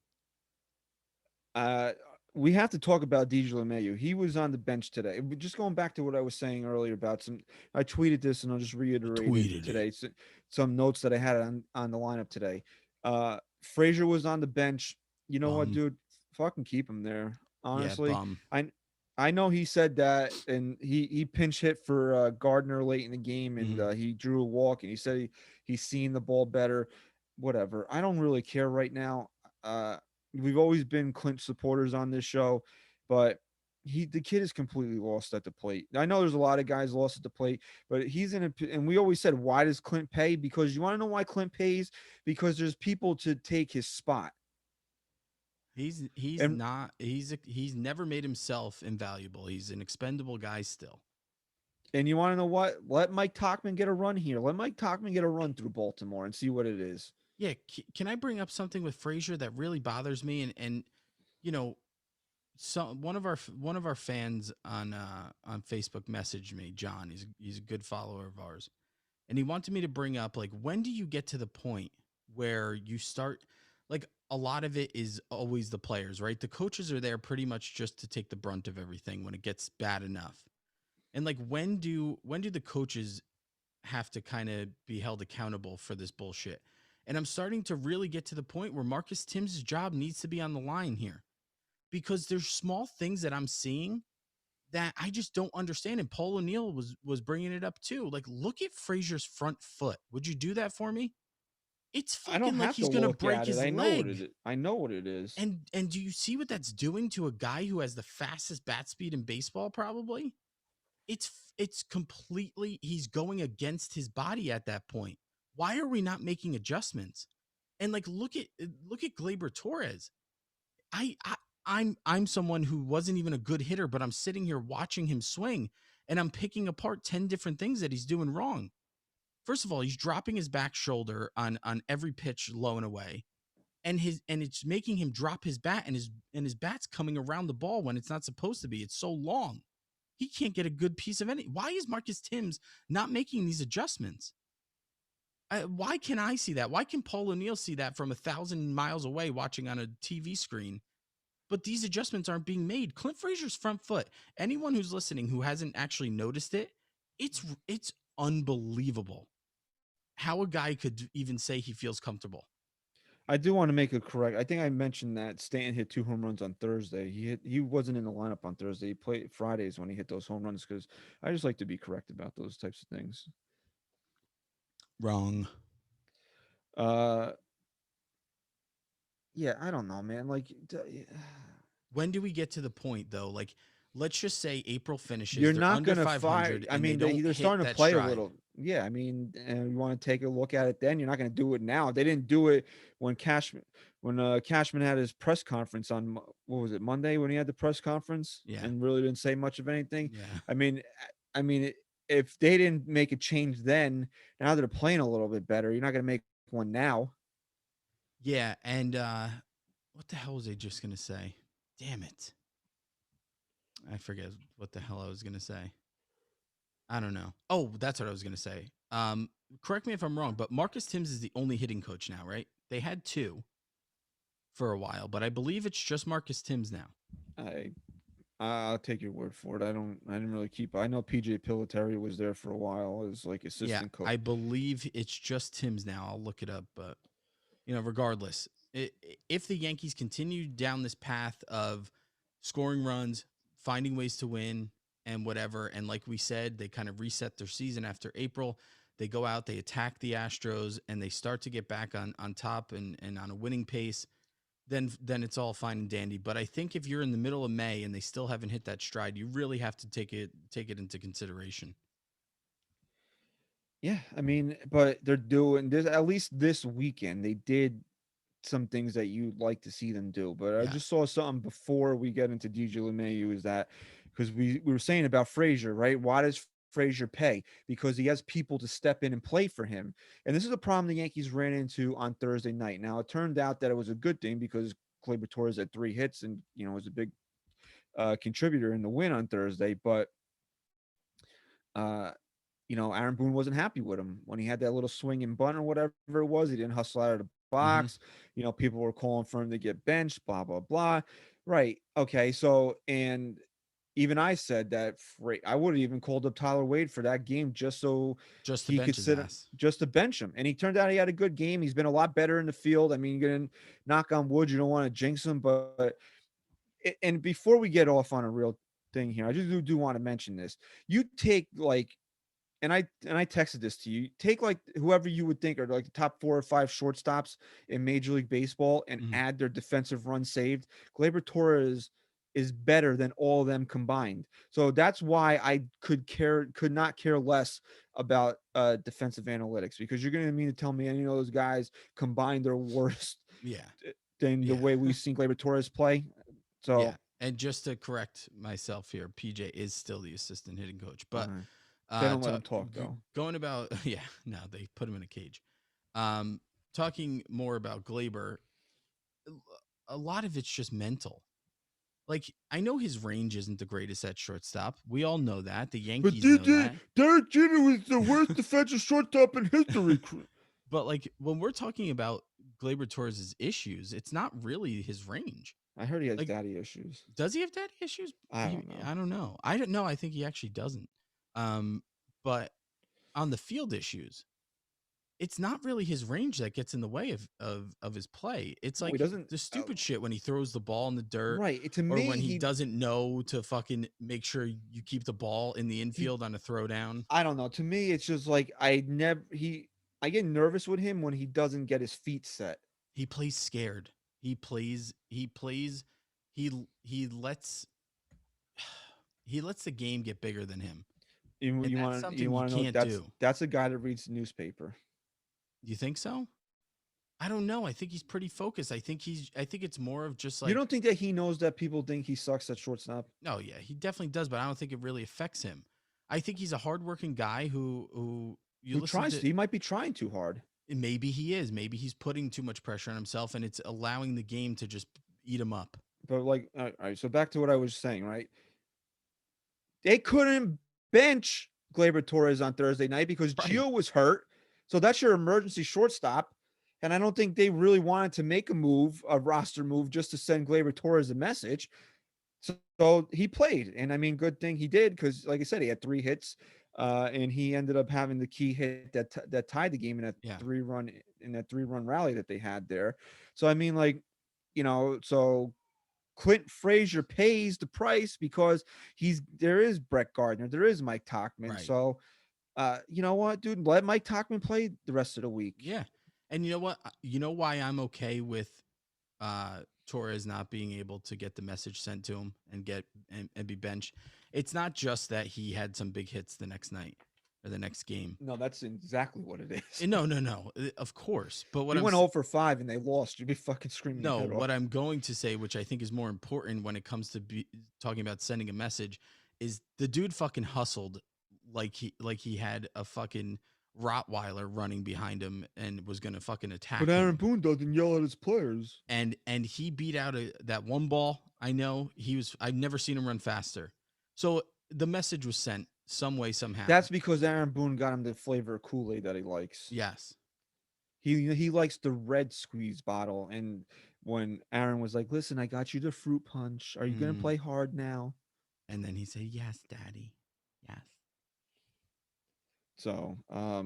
We have to talk about DJ LeMahieu. He was on the bench today. Just going back to what I was saying earlier about I tweeted this and I'll just reiterate it today. Some notes that I had on the lineup today. Frazier was on the bench. You know what, dude? Fucking keep him there. Honestly, yeah, I know he said that, and he pinch hit for Gardner late in the game, and he drew a walk, and he said he's seen the ball better. Whatever. I don't really care right now. We've always been Clint supporters on this show, but the kid is completely lost at the plate. I know there's a lot of guys lost at the plate, but he's and we always said, why does Clint pay? Because you want to know why Clint pays? Because there's people to take his spot. He's never made himself invaluable. He's an expendable guy still. And you want to know what? Let Mike Tauchman get a run here. Let Mike Tauchman get a run through Baltimore and see what it is. Yeah, can I bring up something with Frazier that really bothers me? And you know, one of our fans on Facebook messaged me, John. He's a good follower of ours, and he wanted me to bring up, like, when do you get to the point where you start, like, a lot of it is always the players, right? The coaches are there pretty much just to take the brunt of everything when it gets bad enough. And like, when do the coaches have to kind of be held accountable for this bullshit? And I'm starting to really get to the point where Marcus Timms' job needs to be on the line here, because there's small things that I'm seeing that I just don't understand. And Paul O'Neill was bringing it up too. Like, look at Frazier's front foot. Would you do that for me? It's fucking like he's going to break his leg. I know what it is. And do you see what that's doing to a guy who has the fastest bat speed in baseball? Probably. It's completely, he's going against his body at that point. Why are we not making adjustments? And like, look at Gleyber Torres. I'm someone who wasn't even a good hitter, but I'm sitting here watching him swing, and I'm picking apart 10 different things that he's doing wrong. First of all, he's dropping his back shoulder on every pitch low and away, and it's making him drop his bat, and his bat's coming around the ball when it's not supposed to be. It's so long. He can't get a good piece of any. Why is Marcus Timms not making these adjustments? Why can I see that? Why can Paul O'Neill see that from 1,000 miles away watching on a TV screen? But these adjustments aren't being made. Clint Frazier's front foot, anyone who's listening who hasn't actually noticed it, it's unbelievable how a guy could even say he feels comfortable. I do want to make a correct. I think I mentioned that Stanton hit 2 home runs on Thursday. He wasn't in the lineup on Thursday. He played Fridays when he hit those home runs, because I just like to be correct about those types of things. Wrong. Yeah, I don't know, man. Like, when do we get to the point though? Like, let's just say April finishes. You're not going to fire. I mean, they're starting to play a little. Yeah, I mean, and you want to take a look at it then. You're not going to do it now. They didn't do it when Cashman had his press conference on, what was it, Monday, when he had the press conference, and really didn't say much of anything. Yeah. I mean, if they didn't make a change then, now they're playing a little bit better. You're not going to make one now. Yeah, and what the hell was I just going to say? Damn it. I forget what the hell I was going to say. I don't know. Oh, that's what I was going to say. Correct me if I'm wrong, but Marcus Timms is the only hitting coach now, right? They had 2 for a while, but I believe it's just Marcus Timms now. I'll take your word for it. I didn't really keep. I know PJ Piliteri was there for a while as like assistant coach. I believe it's just Timms now. I'll look it up, but regardless, if the Yankees continue down this path of scoring runs, finding ways to win, and whatever, and like we said, they kind of reset their season after April. They go out, they attack the Astros, and they start to get back on top and on a winning pace. Then it's all fine and dandy. But I think if you're in the middle of May and they still haven't hit that stride, you really have to take it into consideration. Yeah, I mean, but they're doing this, at least this weekend. They did some things that you'd like to see them do. But I just saw something before we get into DJ LeMahieu, is that because we were saying about Frazier, right? Why does Frazier pay because he has people to step in and play for him. And this is a problem the Yankees ran into on Thursday night. Now, it turned out that it was a good thing because Gleyber Torres had 3 hits and, was a big contributor in the win on Thursday. But, Aaron Boone wasn't happy with him when he had that little swing and bunt or whatever it was. He didn't hustle out of the box. People were calling for him to get benched, blah, blah, blah. Right. Okay. So, and even I said that I would have even called up Tyler Wade for that game just so just to he bench could his sit, ass. just to bench him. And he turned out he had a good game. He's been a lot better in the field. I mean, you're going to knock on wood. You don't want to jinx him, but and before we get off on a real thing here, I just do want to mention this. You take and I texted this to you. Take whoever you would think are the top 4 or 5 shortstops in Major League Baseball and add their defensive run saved. Gleyber Torres is better than all of them combined. So that's why I could not care less about defensive analytics, because you're going to mean to tell me any of those guys combined are worse than the way we've seen Gleyber Torres play. So and just to correct myself here, PJ is still the assistant hitting coach, but they don't let him talk though. Going about no, they put him in a cage. Talking more about Gleyber, a lot of it's just mental. Like, I know his range isn't the greatest at shortstop. We all know that. The Yankees know that. Derek Jeter was the worst defensive shortstop in history. But when we're talking about Gleyber Torres' issues, it's not really his range. I heard he has daddy issues. Does he have daddy issues? I don't know. I don't know. I don't know. I think he actually doesn't. But on the field issues, it's not really his range that gets in the way of his play. It's like the stupid shit when he throws the ball in the dirt, right? Or when he doesn't know to fucking make sure you keep the ball in the infield on a throwdown. I don't know. To me, it's just I get nervous with him when he doesn't get his feet set. He plays scared. He lets the game get bigger than him. You want to know that's a guy that reads the newspaper. You think so? I don't know. I think he's pretty focused. I think it's more of just you don't think that he knows that people think he sucks at shortstop? No, yeah, he definitely does, but I don't think it really affects him. I think he's a hardworking guy who tries to. He might be trying too hard. Maybe he is. Maybe he's putting too much pressure on himself, and it's allowing the game to just eat him up. But all right. So back to what I was saying, right? They couldn't bench Gleyber Torres on Thursday night because Gio was hurt. So that's your emergency shortstop. And I don't think they really wanted to make a roster move just to send Gleyber Torres a message. So he played. And I mean, good thing he did because, like I said, he had 3 hits. And he ended up having the key hit that tied the game in that 3-run rally that they had there. So I mean, so Clint Frazier pays the price because there is Brett Gardner, there is Mike Tauchman. Right. So you know what, dude, let Mike Tauchman play the rest of the week. Yeah. And you know what? You know why I'm okay with Torres not being able to get the message sent to him and be benched? It's not just that he had some big hits the next night or the next game. No, that's exactly what it is. No. Of course. But what he went 0 for 5 and they lost. You'd be fucking screaming. No, what I'm going to say, which I think is more important when it comes to talking about sending a message, is the dude fucking hustled like he had a fucking Rottweiler running behind him and was gonna fucking attack him. But Aaron Boone doesn't yell at his players. And he beat out that one ball. I know I've never seen him run faster. So the message was sent some way, somehow. That's because Aaron Boone got him the flavor of Kool-Aid that he likes. Yes. He likes the red squeeze bottle. And when Aaron was like, listen, I got you the fruit punch. Are you going to play hard now? And then he said, yes, daddy. Yes. So, all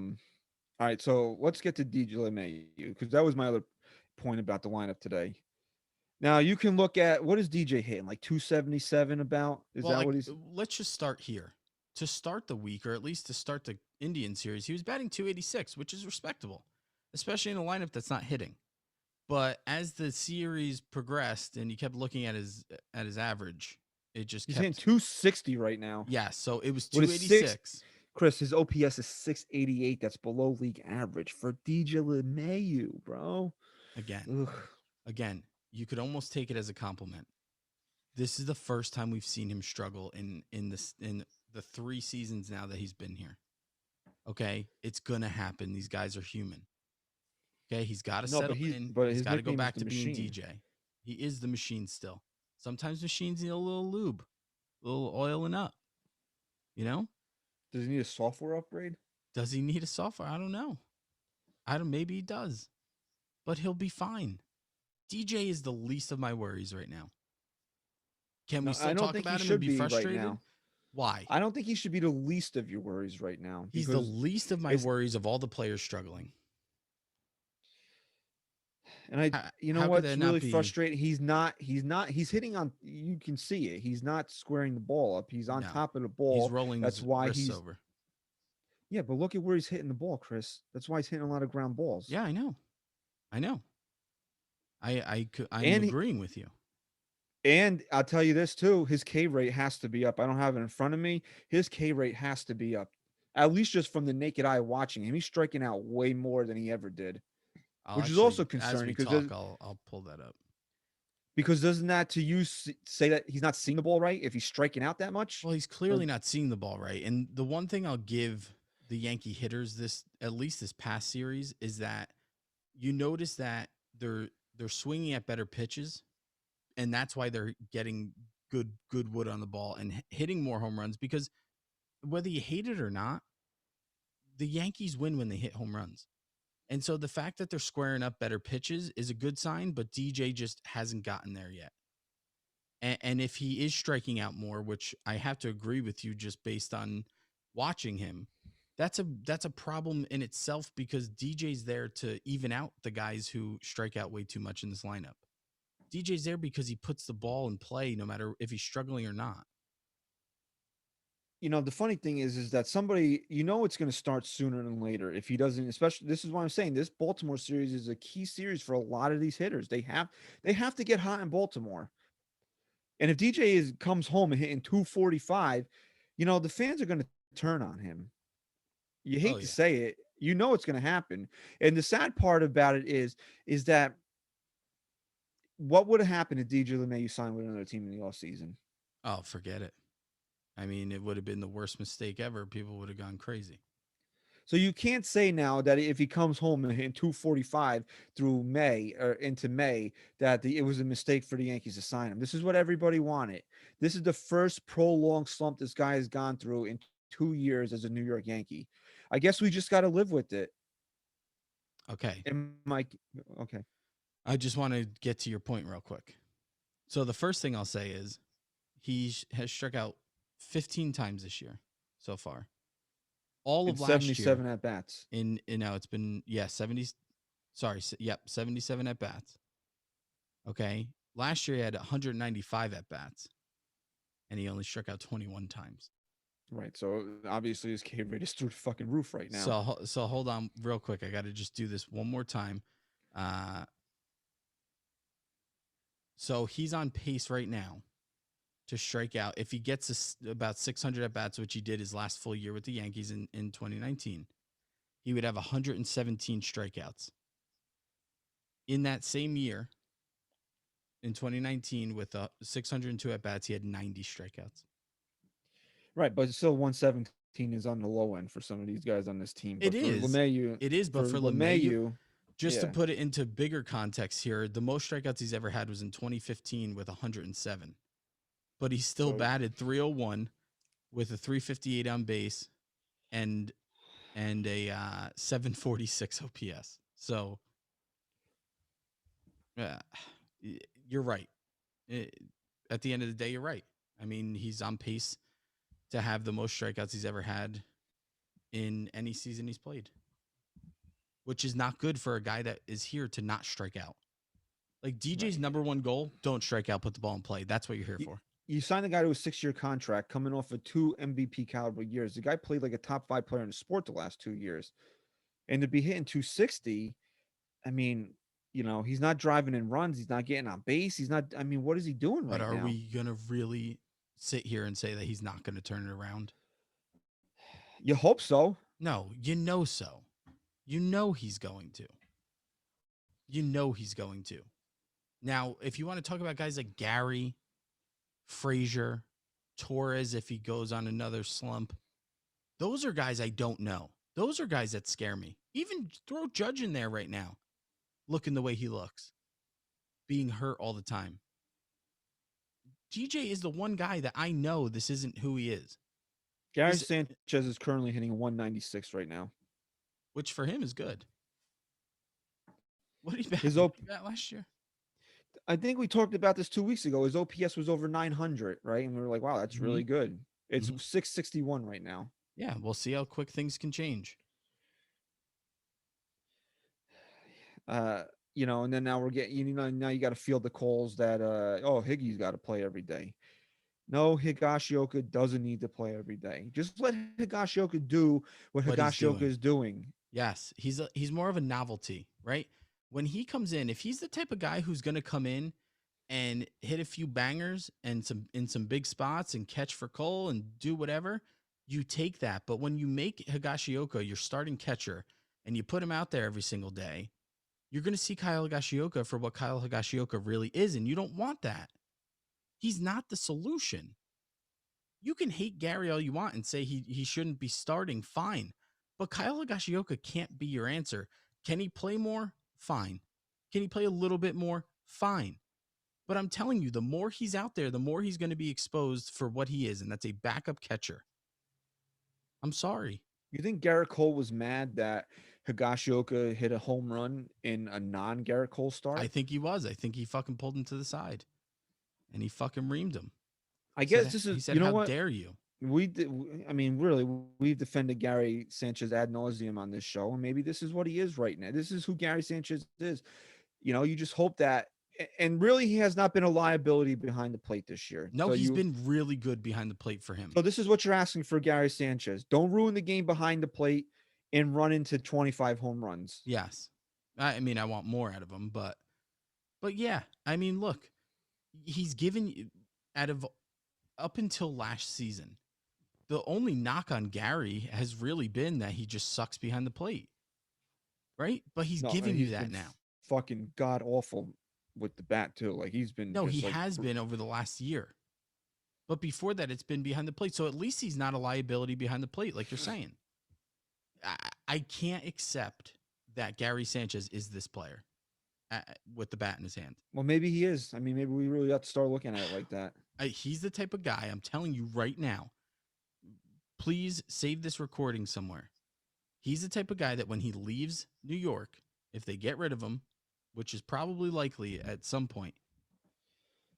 right. So let's get to DJ LeMahieu because that was my other point about the lineup today. Now you can look at what is DJ hitting, like 277 about? What he's? Let's just start here. To start the week, or at least to start the Indian series, he was batting 286, which is respectable, especially in a lineup that's not hitting. But as the series progressed and you kept looking at his average, it just he's hitting 260 right now. Yeah, so it was 286. Chris, his OPS is 688. That's below league average for DJ LeMahieu, bro. Again, you could almost take it as a compliment. This is the first time we've seen him struggle in the 3 seasons now that he's been here. Okay, it's gonna happen. These guys are human. Okay, he's got to settle in. But He's his got to go nickname is back the to being Machine. DJ. He is the machine still. Sometimes machines need a little lube, a little oiling up. You know? Does he need a software upgrade? Does he need a software? I don't know. Maybe he does, but he'll be fine. DJ is the least of my worries right now. Can we still talk about him and be frustrated? Right now. Why? I don't think he should be the least of your worries right now. He's the least of my worries of all the players struggling. And you know what's really frustrating? He's hitting on, you can see it. He's not squaring the ball up. He's on top of the ball. He's rolling. That's why he's over. Yeah, but look at where he's hitting the ball, Chris. That's why he's hitting a lot of ground balls. Yeah, I know. I'm agreeing with you. And I'll tell you this too, his K rate has to be up. I don't have it in front of me. His K rate has to be up. At least just from the naked eye watching him. He's striking out way more than he ever did. Which is also concerning because I'll pull that up. Because doesn't that to you say that he's not seeing the ball right if he's striking out that much? Well, he's clearly not seeing the ball right. And the one thing I'll give the Yankee hitters at least this past series is that you notice that they're swinging at better pitches, and that's why they're getting good wood on the ball and hitting more home runs, because whether you hate it or not, the Yankees win when they hit home runs. And so the fact that they're squaring up better pitches is a good sign, but DJ just hasn't gotten there yet. And if he is striking out more, which I have to agree with you just based on watching him, that's a problem in itself, because DJ's there to even out the guys who strike out way too much in this lineup. DJ's there because he puts the ball in play no matter if he's struggling or not. You know, the funny thing is that somebody, it's going to start sooner than later. If he doesn't, especially, this is what I'm saying. This Baltimore series is a key series for a lot of these hitters. They have to get hot in Baltimore. And if DJ comes home and hitting 245, the fans are going to turn on him. You hate to say it, it's going to happen. And the sad part about it is that what would have happened if DJ LeMahieu signed with another team in the offseason? Oh, forget it. I mean, it would have been the worst mistake ever. People would have gone crazy. So you can't say now that if he comes home and hitting 245 through May or into May, that it was a mistake for the Yankees to sign him. This is what everybody wanted. This is the first prolonged slump this guy has gone through in 2 years as a New York Yankee. I guess we just got to live with it. Okay. Okay. I just want to get to your point real quick. So the first thing I'll say is he has struck out 15 times this year so far. All of last 77 year, at bats. It's been 77 at bats. Okay. Last year he had 195 at bats, and he only struck out 21 times. Right. So obviously his K rate is through the fucking roof right now. So hold on real quick. I got to just do this one more time. So he's on pace right now to strike out. If he gets about 600 at bats, which he did his last full year with the Yankees in 2019, he would have 117 strikeouts. In that same year, in 2019, with 602 at bats, he had 90 strikeouts. Right, but still 117 is on the low end for some of these guys on this team. But it is, but for LeMahieu, just to put it into bigger context here, the most strikeouts he's ever had was in 2015 with 107. But he still batted .301 with a .358 on base and a .746 OPS. So you're right. At the end of the day, you're right. I mean, he's on pace to have the most strikeouts he's ever had in any season he's played, which is not good for a guy that is here to not strike out. Like DJ's number one goal, don't strike out, put the ball in play. That's what you're here for. You signed a guy to a 6-year contract coming off of 2 MVP caliber years. The guy played like a top 5 player in the sport the last 2 years. And to be hitting 260, I mean, he's not driving in runs. He's not getting on base. He's not, what is he doing right now? But are we going to really sit here and say that he's not going to turn it around? You hope so. No, so. He's going to. He's going to. Now, if you want to talk about guys like Gary, Frazier, Torres if he goes on another slump. Those are guys I don't know. Those are guys that scare me. Even throw Judge in there right now, looking the way he looks, being hurt all the time. DJ is the one guy that I know this isn't who he is. Gary Sanchez is currently hitting 196 right now, which for him is good. What did he bat? His last year? I think we talked about this 2 weeks ago. His OPS was over 900, right? And we were like, wow, that's really good. It's 661 right now. Yeah, we'll see how quick things can change. You know, and then now we're getting, you know, now you got to field the calls that, Higgy's got to play every day. No, Higashioka doesn't need to play every day. Just let Higashioka do what Higashioka is doing. Yes, he's more of a novelty, right? When he comes in, if he's the type of guy who's going to come in and hit a few bangers and some big spots and catch for Cole and do whatever, you take that. But when you make Higashioka your starting catcher and you put him out there every single day, you're going to see Kyle Higashioka for what Kyle Higashioka really is, and you don't want that. He's not the solution. You can hate Gary all you want and say he shouldn't be starting, fine. But Kyle Higashioka can't be your answer. Can he play more? Fine. Can he play a little bit more? Fine. But I'm telling you, the more he's out there, the more he's going to be exposed for what he is, and that's a backup catcher. I'm sorry. You think Garrett Cole was mad that Higashioka hit a home run in a non-Garrett Cole start? I think he was. I think he fucking pulled him to the side, and he fucking reamed him. I guess this is, he said, you know how what? dare you? I mean, really, we've defended Gary Sanchez ad nauseum on this show, and maybe this is what he is right now. This is who Gary Sanchez is. You know, you just hope that, and really, he has not been a liability behind the plate this year. No, he's been really good behind the plate for him. So this is what you're asking for Gary Sanchez. Don't ruin the game behind the plate and run into 25 home runs. Yes. I mean, I want more out of him, but yeah, I mean, look, he's given up until last season, the only knock on Gary has really been that he just sucks behind the plate, right? But he's giving you that now. Fucking god awful with the bat too. Like he's been. No, he has been over the last year, but before that, it's been behind the plate. So at least he's not a liability behind the plate, like you're saying. I can't accept that Gary Sanchez is this player with the bat in his hand. Well, maybe he is. I mean, maybe we really have to start looking at it like that. He's the type of guy, I'm telling you right now, please save this recording somewhere. He's the type of guy that when he leaves New York, if they get rid of him, which is probably likely at some point,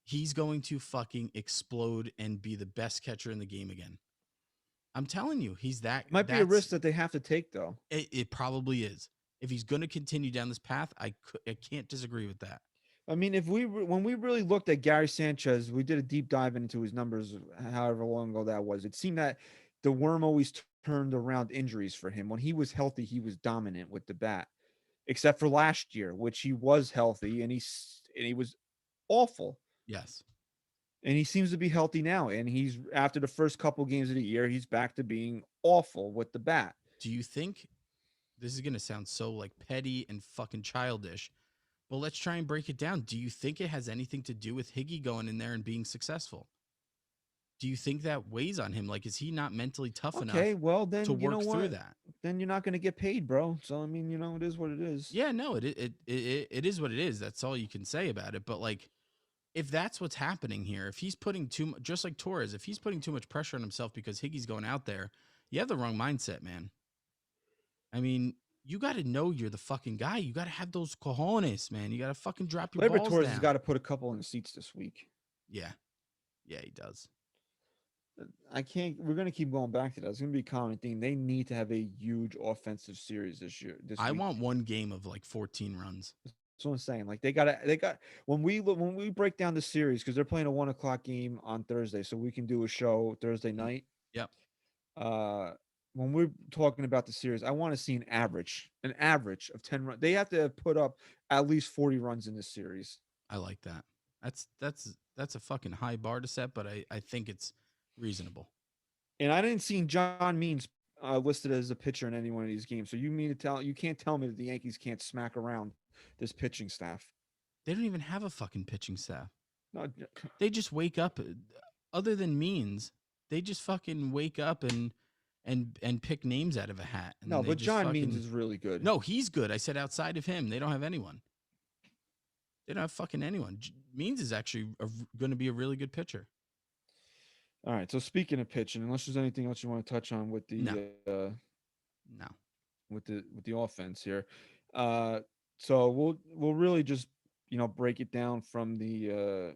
he's going to fucking explode and be the best catcher in the game again. I'm telling you, he's that. Might be a risk that they have to take, though. It probably is. If he's going to continue down this path, I can't disagree with that. I mean, when we really looked at Gary Sanchez, we did a deep dive into his numbers, however long ago that was. It seemed that the worm always turned around injuries for him. When he was healthy, he was dominant with the bat, except for last year, which he was healthy and he was awful. Yes. And he seems to be healthy now. And he's, after the first couple games of the year, he's back to being awful with the bat. Do you think, this is going to sound so like petty and fucking childish, but let's try and break it down. Do you think it has anything to do with Higgy going in there and being successful? Do you think that weighs on him? Like, is he not mentally tough enough then, to work through that? Then you're not going to get paid, bro. So, I mean, it is what it is. Yeah, no, it is what it is. That's all you can say about it. But like, if that's what's happening here, if he's putting too much, just like Torres, if he's putting too much pressure on himself because Higgy's going out there, you have the wrong mindset, man. I mean, you got to know you're the fucking guy. You got to have those cojones, man. You got to fucking drop your balls Torres down. has got to put a couple in the seats this week. Yeah. Yeah, he does. We're going to keep going back to that. It's going to be a common theme. They need to have a huge offensive series this year. I want one game of like 14 runs. That's what I'm saying. Like they got when we break down the series, because they're playing a 1:00 game on Thursday, so we can do a show Thursday night. Yep. When we're talking about the series, I want to see an average of 10 runs. They have to put up at least 40 runs in this series. I like that. That's a fucking high bar to set, but I think it's reasonable. And I didn't see John Means listed as a pitcher in any one of these games. So you can't tell me that the Yankees can't smack around this pitching staff. They don't even have a fucking pitching staff. No, they just wake up other than Means, they just fucking wake up and pick names out of a hat. And No, they but just John Means fucking is really good. no, he's good. I said outside of him, they don't have anyone. They don't have fucking anyone. Means is actually going to be a really good pitcher. All right. So speaking of pitching, unless there's anything else you want to touch on with the No. with the offense here, so we'll really just break it down from the.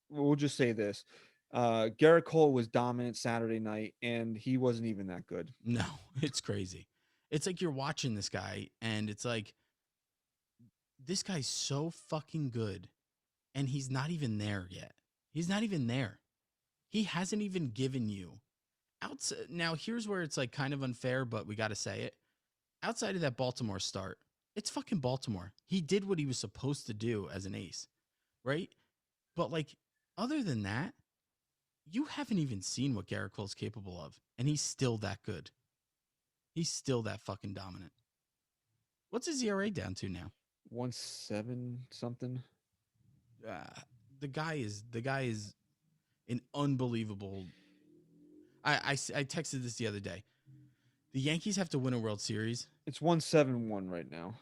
We'll just say this: Garrett Cole was dominant Saturday night, and he wasn't even that good. No, it's crazy. It's like you're watching this guy, and it's like this guy's so fucking good, and he's not even there yet. He's not even there. He hasn't even given you outside. Now, here's where it's like kind of unfair, but we got to say it. Outside of that Baltimore start, it's fucking Baltimore. He did what he was supposed to do as an ace, right? But like, other than that, you haven't even seen what Garrett Cole's capable of, and he's still that good. He's still that fucking dominant. What's his ERA down to now? 1.7 something. The guy is an unbelievable. I texted this the other day. The Yankees have to win a World Series. It's 1.71 right now.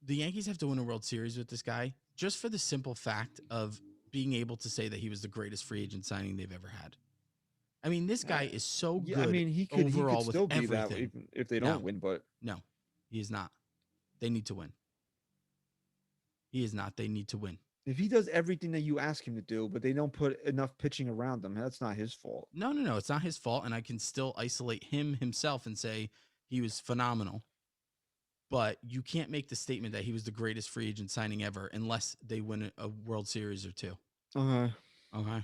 The Yankees have to win a World Series with this guy just for the simple fact of being able to say that he was the greatest free agent signing they've ever had. I mean, this guy is so good. I mean, he could still be everything. that even if they don't win, but no, he is not. They need to win. He is not. They need to win. If he does everything that you ask him to do, but they don't put enough pitching around him, that's not his fault. No. It's not his fault, and I can still isolate him himself and say he was phenomenal. But you can't make the statement that he was the greatest free agent signing ever unless they win a World Series or two. Okay. Okay.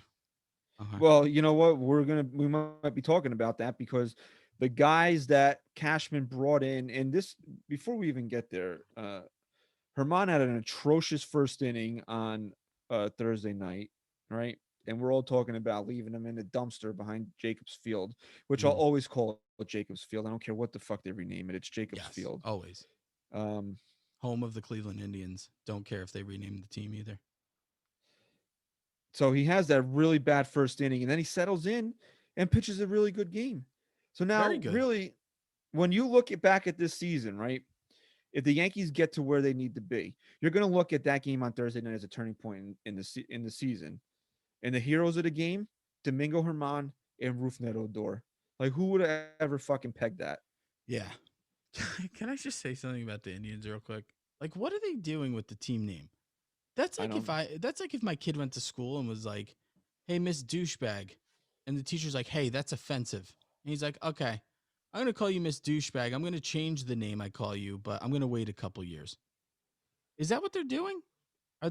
Well, you know what? We might be talking about that because the guys that Cashman brought in, and this before we even get there, Herman had an atrocious first inning on Thursday night, right? And we're all talking about leaving him in the dumpster behind Jacobs Field, which I'll always call it Jacobs Field. I don't care what the fuck they rename it. It's Jacobs Field. Always. Home of the Cleveland Indians. Don't care if they rename the team either. So he has that really bad first inning, and then he settles in and pitches a really good game. So now, really, when you look back at this season, right? If the Yankees get to where they need to be, you're going to look at that game on Thursday night as a turning point in the season. And the heroes of the game, Domingo Germán and Rougned Odor. Like, who would have ever fucking pegged that? Yeah. Can I just say something about the Indians real quick? Like, what are they doing with the team name? That's like if my kid went to school and was like, "Hey, Miss Douchebag," and the teacher's like, "Hey, that's offensive." And he's like, "Okay, I'm going to call you Miss Douchebag. I'm going to change the name I call you, but I'm going to wait a couple years." Is that what they're doing?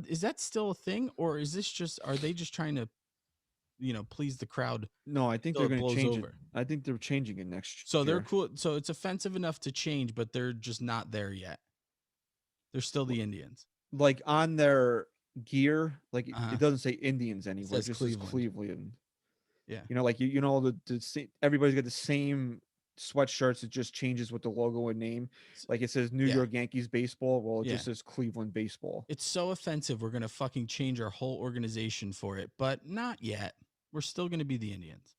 Is that still a thing? Or is this are they just trying to, please the crowd? No, I think they're going to change it. I think they're changing it next year. So they're cool. So it's offensive enough to change, but they're just not there yet. They're still the Indians. Like on their gear, like it doesn't say Indians anymore. It just says Cleveland. Yeah. Like everybody's got the same sweatshirts. It just changes with the logo and name. Like it says New York Yankees baseball. Well, it just says Cleveland baseball. It's so offensive. We're gonna fucking change our whole organization for it, but not yet. We're still gonna be the Indians.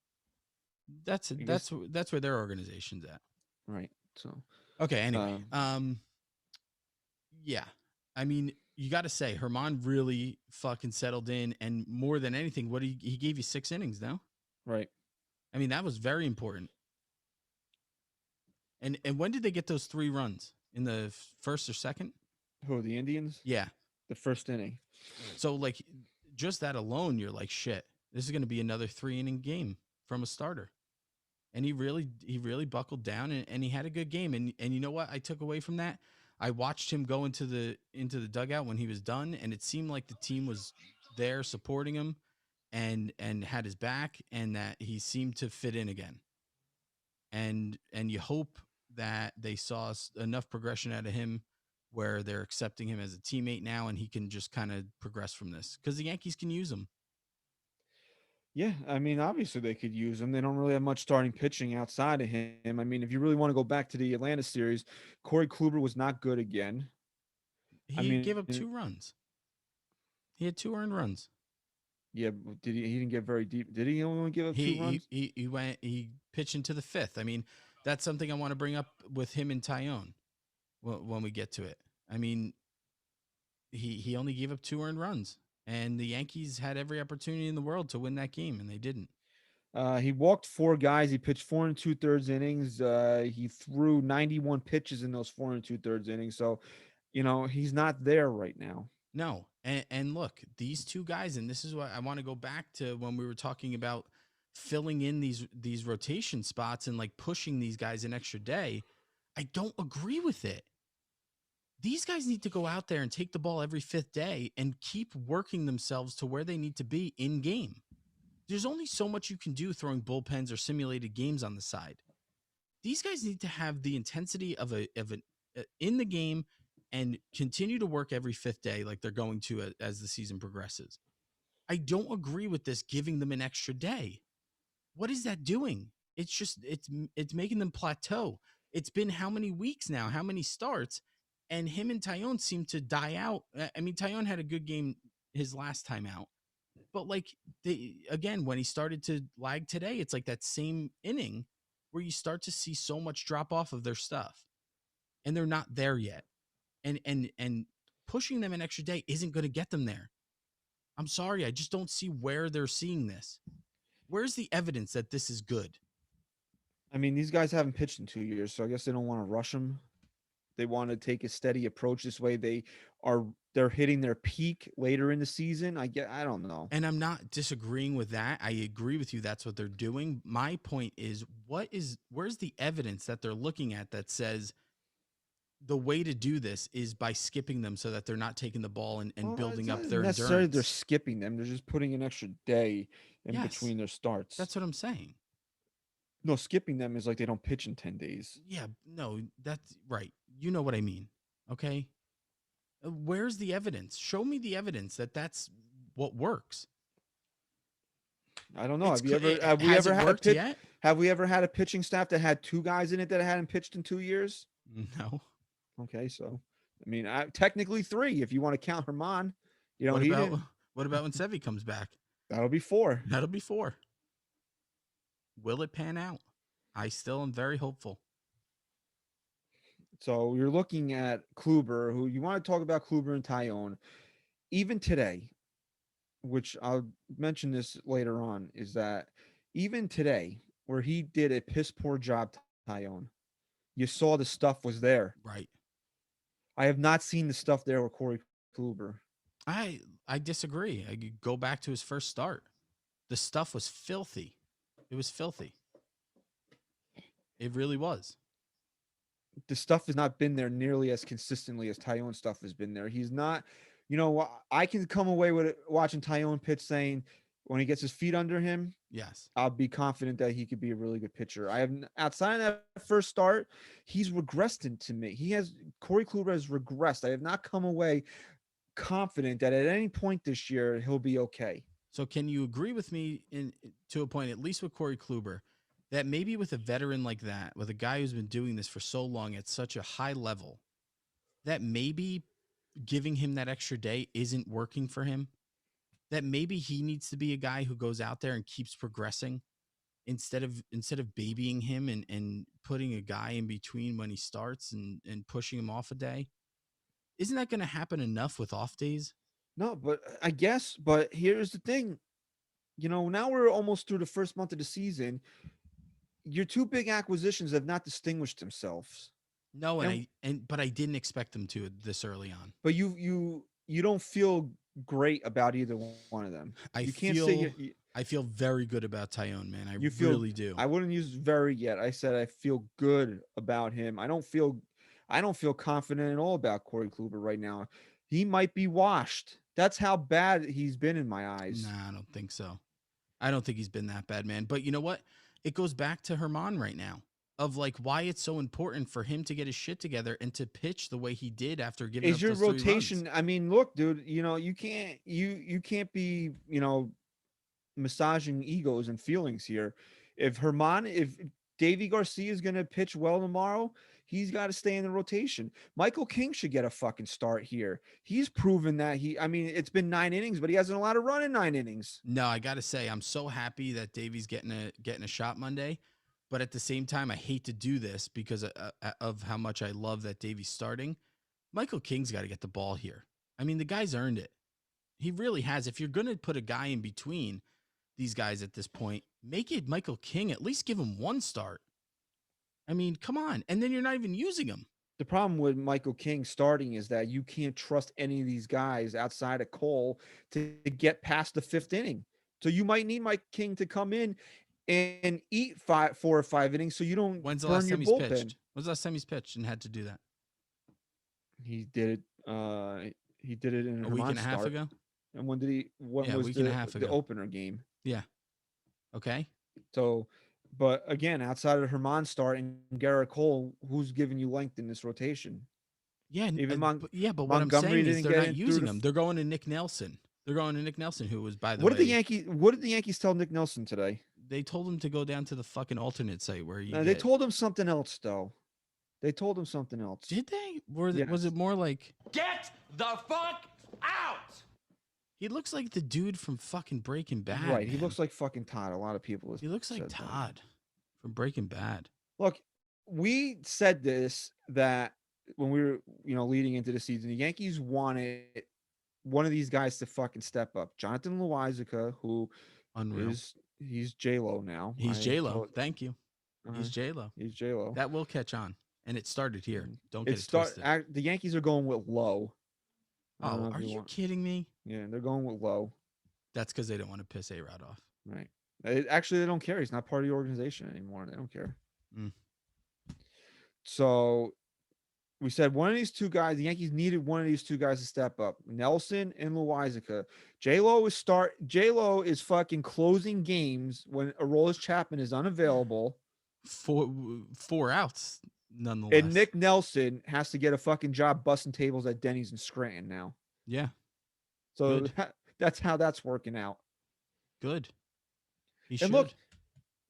That's where their organization's at. Right. So okay. Anyway, yeah. I mean, you got to say Germán really fucking settled in, and more than anything, he gave you 6 innings now. Right. I mean, that was very important. And when did they get those 3 runs? In the first or second? Who, the Indians? Yeah. The first inning. So, like, just that alone, you're like, shit, this is going to be another 3-inning game from a starter. And he really buckled down, and he had a good game. And you know what I took away from that? I watched him go into the dugout when he was done, and it seemed like the team was there supporting him and had his back, and that he seemed to fit in again. And you hope that they saw enough progression out of him where they're accepting him as a teammate now, and he can just kind of progress from this because the Yankees can use him. Yeah, I mean, obviously they could use him. They don't really have much starting pitching outside of him. I mean, if you really want to go back to the Atlanta series, Corey Kluber was not good again. He gave up 2 runs. He had 2 earned runs. Yeah, did he? He didn't get very deep. Did he only give up 2 runs? He pitched into the fifth. I mean, that's something I want to bring up with him and Tyone when we get to it. I mean, he only gave up 2 earned runs, and the Yankees had every opportunity in the world to win that game, and they didn't. He walked 4 guys. He pitched 4 2/3 innings. He threw 91 pitches in those 4 2/3 innings. So, he's not there right now. No, and look, these 2 guys, and this is what I want to go back to when we were talking about filling in these rotation spots and like pushing these guys an extra day. I don't agree with it. These guys need to go out there and take the ball every 5th day and keep working themselves to where they need to be in game. There's only so much you can do throwing bullpens or simulated games on the side. These guys need to have the intensity of an in the game and continue to work every 5th day like they're going to as the season progresses. I don't agree with this giving them an extra day. What is that doing? It's just it's making them plateau. It's been how many weeks now? How many starts? And him and Tyone seem to die out. I mean, Tyone had a good game his last time out. But like again, when he started to lag today, it's like that same inning where you start to see so much drop off of their stuff. And they're not there yet. And pushing them an extra day isn't going to get them there. I'm sorry, I just don't see where they're seeing this. Where's the evidence that this is good? I mean, these guys haven't pitched in 2 years, so I guess they don't want to rush them. They want to take a steady approach. This way they're hitting their peak later in the season. I don't know. And I'm not disagreeing with that. I agree with you. That's what they're doing. My point is, where's the evidence that they're looking at that says the way to do this is by skipping them so that they're not taking the ball and building up their necessarily endurance? They're skipping them. They're just putting an extra day in between their starts. That's what I'm saying. No, skipping them is like they don't pitch in 10 days. Yeah, no, that's right. You know what I mean. Okay. Where's the evidence? Show me the evidence that that's what works. I don't know. Have we ever had a pitching staff that had 2 guys in it that hadn't pitched in 2 years? No. Okay, so I mean, technically 3 if you want to count Herman. What about when Sevy comes back? That'll be 4. That'll be 4. Will it pan out? I still am very hopeful. So you're looking at Kluber, who you want to talk about Kluber and Tyone. Even today, which I'll mention this later on, is that even today, where he did a piss poor job, Tyone, you saw the stuff was there. Right. I have not seen the stuff there with Corey Kluber. I disagree. I could go back to his first start. The stuff was filthy. It was filthy. It really was. The stuff has not been there nearly as consistently as Tyone stuff has been there. He's not, I can come away with it, watching Tyone pitch saying when he gets his feet under him, yes, I'll be confident that he could be a really good pitcher. Outside of that first start, he's regressed into me. Corey Kluber has regressed. I have not come away confident that at any point this year he'll be okay. So can you agree with me to a point, at least with Corey Kluber, that maybe with a veteran like that, with a guy who's been doing this for so long at such a high level, that maybe giving him that extra day isn't working for him? That maybe he needs to be a guy who goes out there and keeps progressing instead of babying him and putting a guy in between when he starts and pushing him off a day? Isn't that going to happen enough with off days? No, but I guess. But here's the thing. Now we're almost through the first month of the season. Your 2 big acquisitions have not distinguished themselves. No, but I didn't expect them to this early on. But you don't feel great about either one of them. I feel very good about Tyone, man. I really do. I wouldn't use very yet. I said I feel good about him. I don't feel confident at all about Corey Kluber right now. He might be washed. That's how bad he's been in my eyes. Nah, I don't think so. I don't think he's been that bad, man. But you know what? It goes back to Herman right now, of like why it's so important for him to get his shit together and to pitch the way he did after giving up your those 3 rotation. runs. I mean, look, dude, you can't be, massaging egos and feelings here. If Davy Garcia is going to pitch well tomorrow. He's got to stay in the rotation. Michael King should get a fucking start here. He's proven that I mean, it's been 9 innings, but he hasn't allowed a run in 9 innings. No, I got to say, I'm so happy that Davy's getting a shot Monday. But at the same time, I hate to do this because of how much I love that Davy's starting. Michael King's got to get the ball here. I mean, the guy's earned it. He really has. If you're going to put a guy in between these guys at this point, make it Michael King. At least give him one start. I mean, come on. And then you're not even using him. The problem with Michael King starting is that you can't trust any of these guys outside of Cole to get past the 5th inning. So you might need Mike King to come in and eat 4 or 5 innings so you don't When's the burn last your time he's bullpen. pitched? When's the last time he's pitched and had to do that? He did it. He did it in A week and a half ago. And when did he? When Yeah, a was week the, and a half the ago. opener game? Yeah. Okay. So, but again, outside of Herman start and Garrett Cole, who's giving you length in this rotation? Yeah. Even but what I'm Montgomery saying is didn't they're get not in through using the them. They're going to Nick Nelson. They're going to Nick Nelson, who was, by the What way. did the Yankees tell Nick Nelson today? They told him to go down to the fucking alternate site where you. No, they told him something else though. They told him something else. Did they? Was Yes. it more like? Get the fuck out! He looks like the dude from fucking Breaking Bad. Right. He man. looks like fucking Todd. A lot of people. He looks like said that. Todd from Breaking Bad. Look, we said this that when we were, leading into the season, the Yankees wanted one of these guys to fucking step up. Jonathan Loizaga, who Unreal. he's J-Lo now. He's J-Lo. Thank you. He's J-Lo. He's J-Lo. That will catch on. And it started here. Don't It get it twisted. The Yankees are going with Low. Oh, are you kidding me? Yeah, they're going with Low. That's because they don't want to piss A-Rod off. Right. Actually, they don't care. He's not part of the organization anymore. They don't care. Mm. So we said one of these two guys, the Yankees needed one of these two guys to step up. Nelson and Loizaga. J-Lo is fucking closing games when Aroldis Chapman is unavailable. 4 outs, nonetheless. And Nick Nelson has to get a fucking job busting tables at Denny's in Scranton now. Yeah. So that's how that's working out. Good. And look,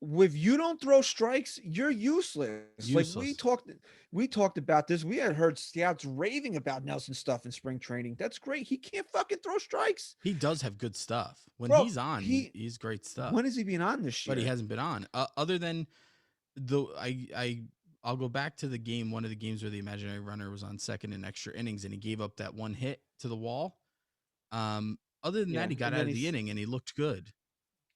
if you don't throw strikes, you're useless. Like we talked about this. We had heard scouts raving about Nelson stuff in spring training. That's great. He can't fucking throw strikes. He does have good stuff. When he's on, he's great stuff. When has he been on this year? But he hasn't been on. Other than I'll go back to the game, one of the games where the imaginary runner was on second in extra innings and he gave up that one hit to the wall. Other than that, he got out of the inning and he looked good.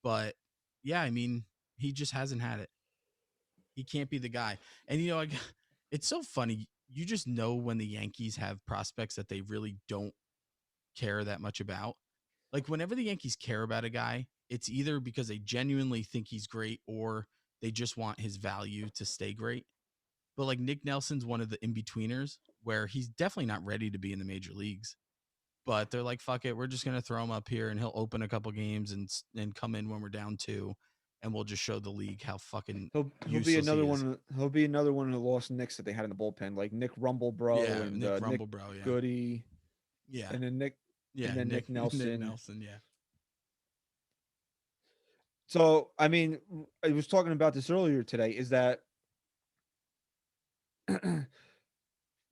But yeah, I mean, he just hasn't had it. He can't be the guy. And, it's so funny. You just know when the Yankees have prospects that they really don't care that much about. Like whenever the Yankees care about a guy, it's either because they genuinely think he's great or they just want his value to stay great. But like Nick Nelson's one of the in-betweeners where he's definitely not ready to be in the major leagues. But they're like, fuck it, we're just going to throw him up here and he'll open a couple games and come in when we're down 2. And we'll just show the league how fucking he'll be another one. He'll be another one of the lost Knicks that they had in the bullpen, like Nick Rumblebro and Nick Rumblebro, Nick Goody, and then Nick Nelson. Nick Nelson, yeah. So I mean, I was talking about this earlier today. Is that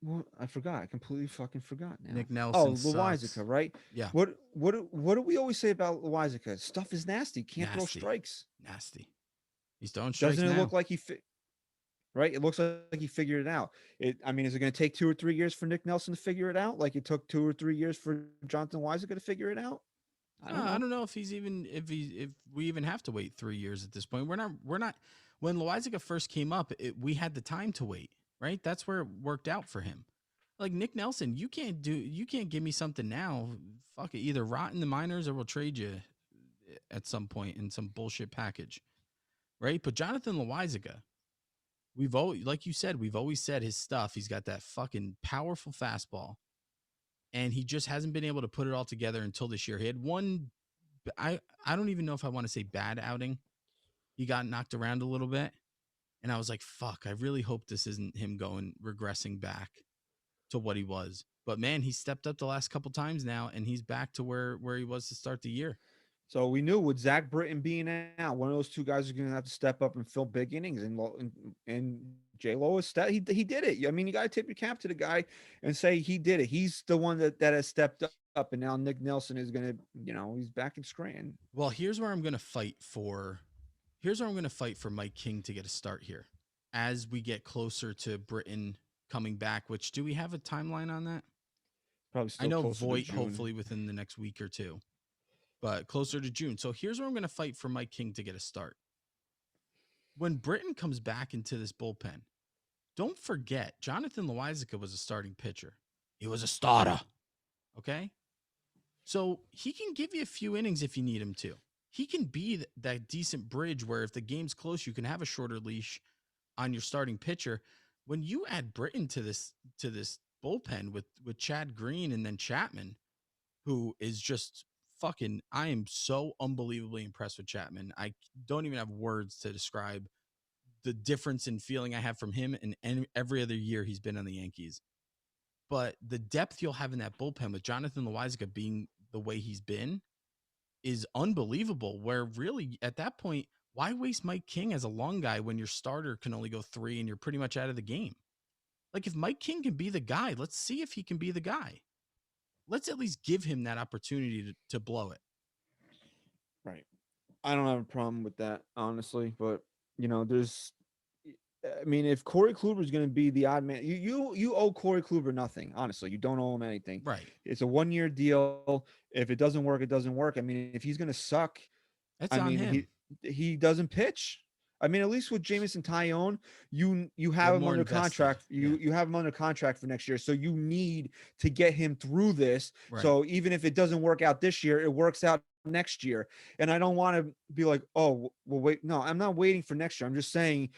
well, I forgot. I completely fucking forgot now. Nick Nelson. Loizaga, right? Yeah. What do we always say about Loizaga? Stuff is nasty. Can't throw strikes. Nasty. He's throwing strikes. Doesn't it look like right? It looks like he figured it out. I mean, is it going to take 2 or 3 years for Nick Nelson to figure it out? Like it took 2 or 3 years for Jonathan Loizaga to figure it out? I don't know if we even have to wait 3 years at this point. We're not. When Loizaga first came up, we had the time to wait. Right? That's where it worked out for him. Like Nick Nelson, you can't give me something now. Fuck it. Either rot in the minors or we'll trade you at some point in some bullshit package. Right? But Jonathan Loizaga, like you said, we've always said his stuff. He's got that fucking powerful fastball. And he just hasn't been able to put it all together until this year. He had one, I don't even know if I want to say bad outing. He got knocked around a little bit. And I was like, fuck, I really hope this isn't him regressing back to what he was. But man, he stepped up the last couple times now and he's back to where he was to start the year. So we knew with Zach Britton being out, one of those two guys are going to have to step up and fill big innings. And J Lo is he did it. I mean, you got to tip your cap to the guy and say he did it. He's the one that has stepped up, and now Nick Nelson is going to, he's back in Scranton. Well, here's where I'm going to fight for. Here's where I'm going to fight for Mike King to get a start here, as we get closer to Britton coming back. Which, do we have a timeline on that? Probably still I know closer to Voigt June. hopefully within the next week or two, but closer to June. So here's where I'm going to fight for Mike King to get a start. When Britton comes back into this bullpen, don't forget Jonathan Loizaga was a starting pitcher. He was a starter. Okay? So he can give you a few innings if you need him to. He can be that decent bridge where if the game's close, you can have a shorter leash on your starting pitcher. When you add Britton to this bullpen with Chad Green and then Chapman, who is just fucking, I am so unbelievably impressed with Chapman. I don't even have words to describe the difference in feeling I have from him and every other year he's been on the Yankees. But the depth you'll have in that bullpen with Jonathan Loizaga being the way he's been is unbelievable, where really at that point, why waste Mike King as a long guy when your starter can only go 3 and you're pretty much out of the game? Like, if Mike King can be the guy, let's see if he can be the guy. Let's at least give him that opportunity to blow it. Right. I don't have a problem with that, honestly, but if Corey Kluber is going to be the odd man, you owe Corey Kluber nothing. Honestly, you don't owe him anything. Right. It's a 1-year deal. If it doesn't work, it doesn't work. I mean, if he's going to suck, that's on him. He doesn't pitch. I mean, at least with Jameson Taillon, you have him under contract. You have him under contract for next year, so you need to get him through this. Right. So even if it doesn't work out this year, it works out next year. And I don't want to be like, oh, well, wait. No, I'm not waiting for next year. I'm just saying,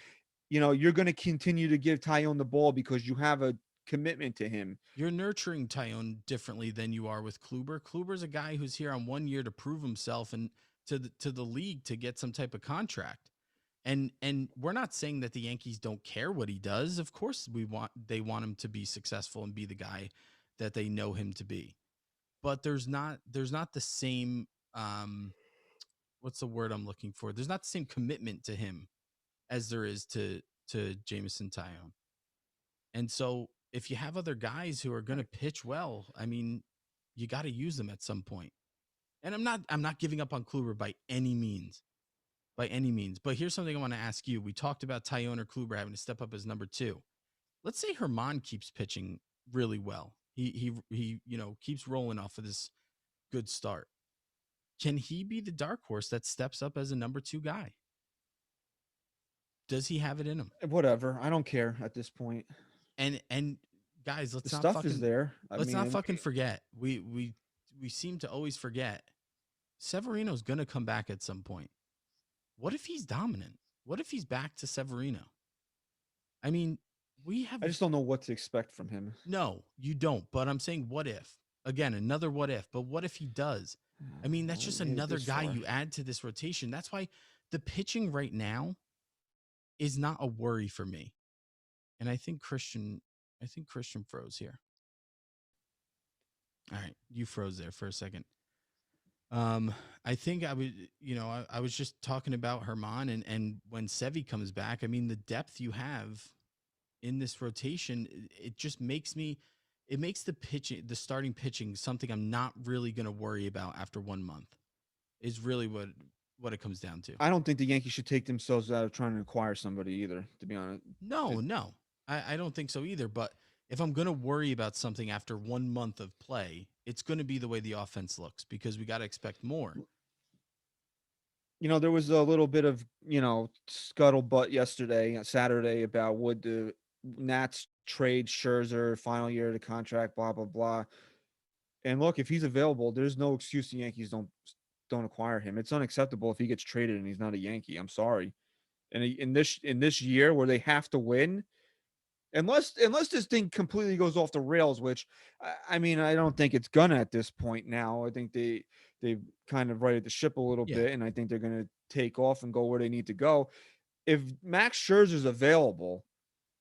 you're going to continue to give Taillon the ball because you have a commitment to him. You're nurturing Taillon differently than you are with Kluber. Kluber's a guy who's here on 1 year to prove himself and to the league to get some type of contract. And we're not saying that the Yankees don't care what he does. Of course they want him to be successful and be the guy that they know him to be. But there's not the same what's the word I'm looking for? There's not the same commitment to him as there is to Jameson Taillon. And so if you have other guys who are going to pitch well, I mean, you got to use them at some point. And I'm not giving up on Kluber by any means. But here's something I want to ask you. We talked about Taillon or Kluber having to step up as number 2. Let's say Herman keeps pitching really well. He keeps rolling off of this good start. Can he be the dark horse that steps up as a number 2 guy? Does he have it in him? Whatever. I don't care at this point. And guys, let's the not stuff fucking, is there. Let's not fucking forget. We seem to always forget. Severino's gonna come back at some point. What if he's dominant? What if he's back to Severino? I mean, I just don't know what to expect from him. No, you don't. But I'm saying, what if? Again, another what if. But what if he does? I mean, that's just another guy you add to this rotation. That's why the pitching right now is not a worry for me. And I think Christian froze here. All right, you froze there for a second. I think I was just talking about Herman and when Sevy comes back, I mean, the depth you have in this rotation, it just makes the starting pitching something I'm not really going to worry about after 1 month is really what it comes down to. I don't think the Yankees should take themselves out of trying to acquire somebody either, to be honest. No, I don't think so either. But if I'm going to worry about something after 1 month of play, it's going to be the way the offense looks because we got to expect more. There was a little bit of, scuttlebutt Saturday about would the Nats trade Scherzer, final year of the contract, blah, blah, blah. And look, if he's available, there's no excuse the Yankees don't acquire him. It's unacceptable if he gets traded and he's not a Yankee. I'm sorry. And in this year where they have to win, unless this thing completely goes off the rails, which I mean, I don't think it's gonna at this point now. I think they've kind of righted the ship a little bit, and I think they're gonna take off and go where they need to go. If Max Scherzer's available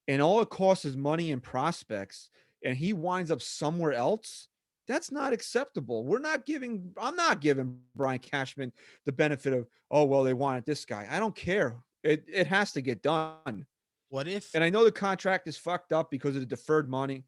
and all it costs is money and prospects, and he winds up somewhere else, That's not acceptable. I'm not giving Brian Cashman the benefit of, oh, well, they wanted this guy. I don't care. It has to get done. What if And I know the contract is fucked up because of the deferred money,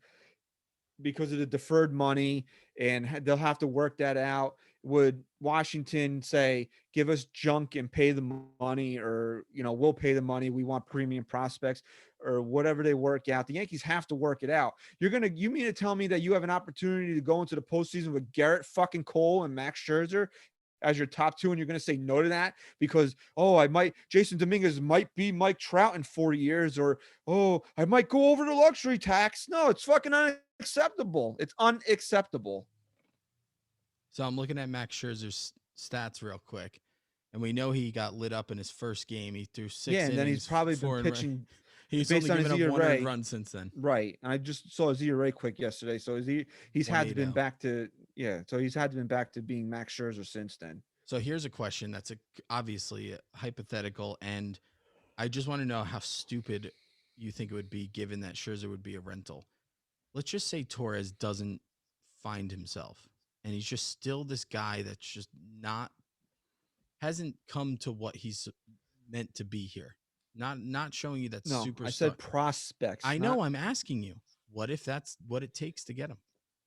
and they'll have to work that out. Would Washington say, give us junk and pay the money, or, we'll pay the money. We want premium prospects, or whatever they work out. The Yankees have to work it out. You mean to tell me that you have an opportunity to go into the postseason with Garrett fucking Cole and Max Scherzer as your top two, and you're going to say no to that because, Jason Dominguez might be Mike Trout in 4 years, or, I might go over the luxury tax. No, it's fucking unacceptable. It's unacceptable. So I'm looking at Max Scherzer's stats real quick, and we know he got lit up in his first game. He threw 6 innings. Yeah, and then he's probably been pitching. He's only given up 1 earned run since then. Right. And I just saw his ERA quick yesterday. So he's had to been back to being Max Scherzer since then. So here's a question that's obviously hypothetical, and I just want to know how stupid you think it would be given that Scherzer would be a rental. Let's just say Torres doesn't find himself, and he's just still this guy that's just hasn't come to what he's meant to be here. Not showing you that superstar. I said prospects. I know. I'm asking you, what if that's what it takes to get him?